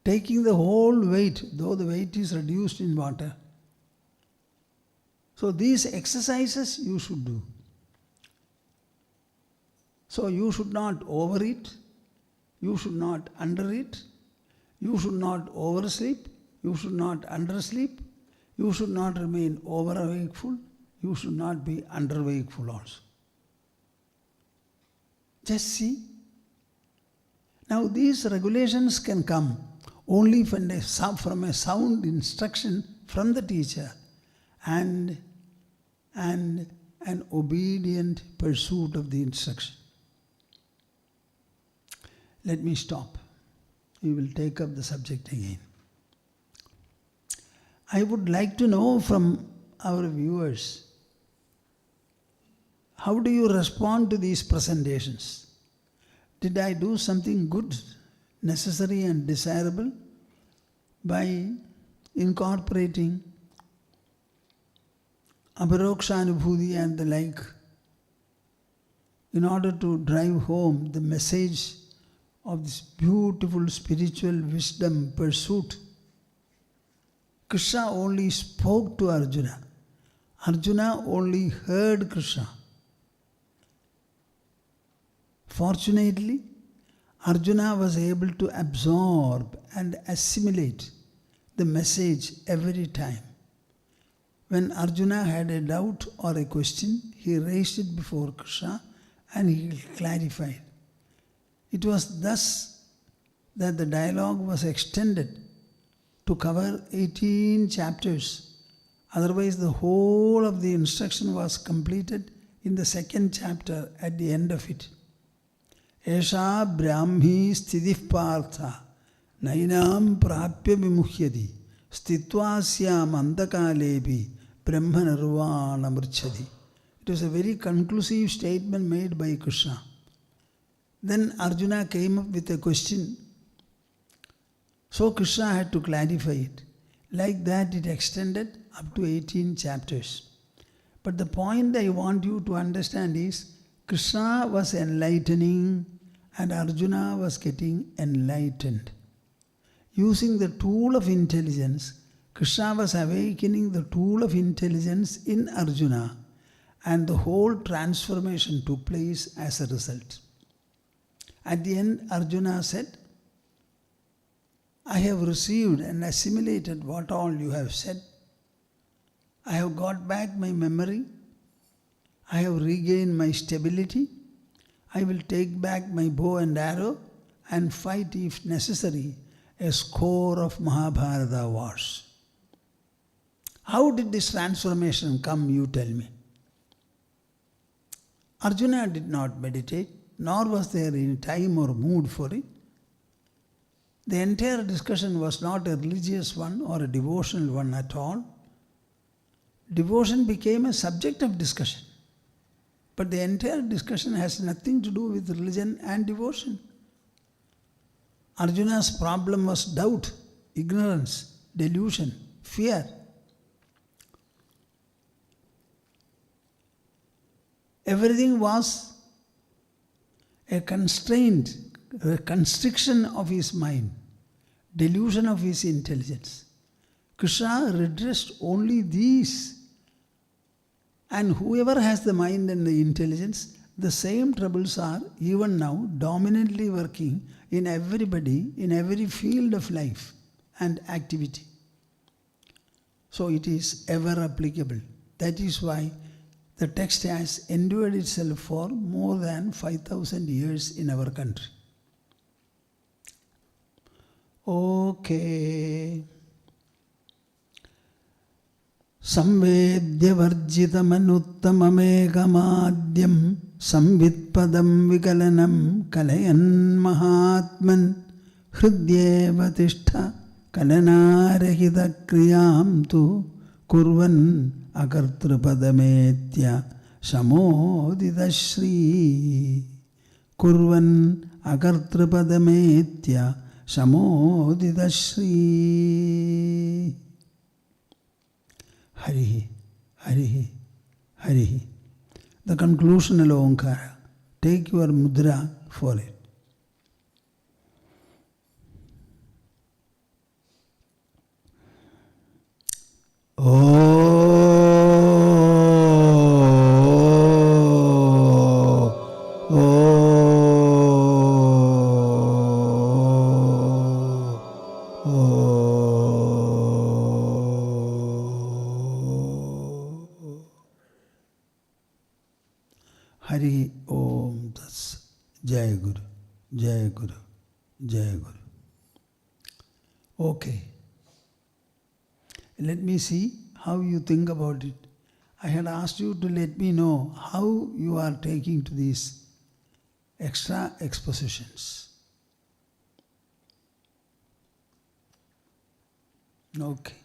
Taking the whole weight, though the weight is reduced in water. So these exercises you should do. So you should not overeat, you should not undereat, you should not oversleep, you should not undersleep, you should not remain over-wakeful, you should not be under-wakeful also. Just see. Now these regulations can come only from a sound instruction from the teacher and an obedient pursuit of the instruction. Let me stop. We will take up the subject again. I would like to know from our viewers, how do you respond to these presentations? Did I do something good, necessary and desirable by incorporating Aparokṣānubhūtiḥ and the like in order to drive home the message of this beautiful spiritual wisdom pursuit, Krishna only spoke to Arjuna. Arjuna only heard Krishna. Fortunately, Arjuna was able to absorb and assimilate the message every time. When Arjuna had a doubt or a question, he raised it before Krishna and he clarified. It was thus that the dialogue was extended to cover 18 chapters. Otherwise, the whole of the instruction was completed in the second chapter at the end of it. Esha brahmi sthidih partha nainam prapya vimuhyadi stitvasyam andakalebi brahma nirvana mrchadi. It was a very conclusive statement made by Krishna. Then Arjuna came up with a question. So Krishna had to clarify it. Like that it extended up to 18 chapters. But the point I want you to understand is, Krishna was enlightening and Arjuna was getting enlightened. Using the tool of intelligence, Krishna was awakening the tool of intelligence in Arjuna, and the whole transformation took place as a result. At the end, Arjuna said, I have received and assimilated what all you have said. I have got back my memory. I have regained my stability. I will take back my bow and arrow and fight, if necessary, a score of Mahabharata wars. How did this transformation come, you tell me? Arjuna did not meditate, nor was there any time or mood for it. The entire discussion was not a religious one or a devotional one at all. Devotion became a subject of discussion. But the entire discussion has nothing to do with religion and devotion. Arjuna's problem was doubt, ignorance, delusion, fear. Everything was a constraint, a constriction of his mind, delusion of his intelligence. Krishna redressed only these. And whoever has the mind and the intelligence, the same troubles are even now dominantly working in everybody, in every field of life and activity. So it is ever applicable. That is why the text has endured itself for more than 5,000 years in our country. Okay. Samvedyavarjitamanuttamamekamadyam samvitpadam vikalanam kalayan mahatman hridyeva tishtha kalanarahita kriyam tu kurvan akartrapadamethya samodidashri. Kurvan akartrapadamethya samodidashri. Harihi, Harihi, Harihi. The conclusional Onkara. Take your mudra for it. Hari Om Tas. Jai Guru, Jai Guru, Jai Guru. Okay. Let me see how you think about it. I had asked you to let me know how you are taking to these extra expositions. Okay.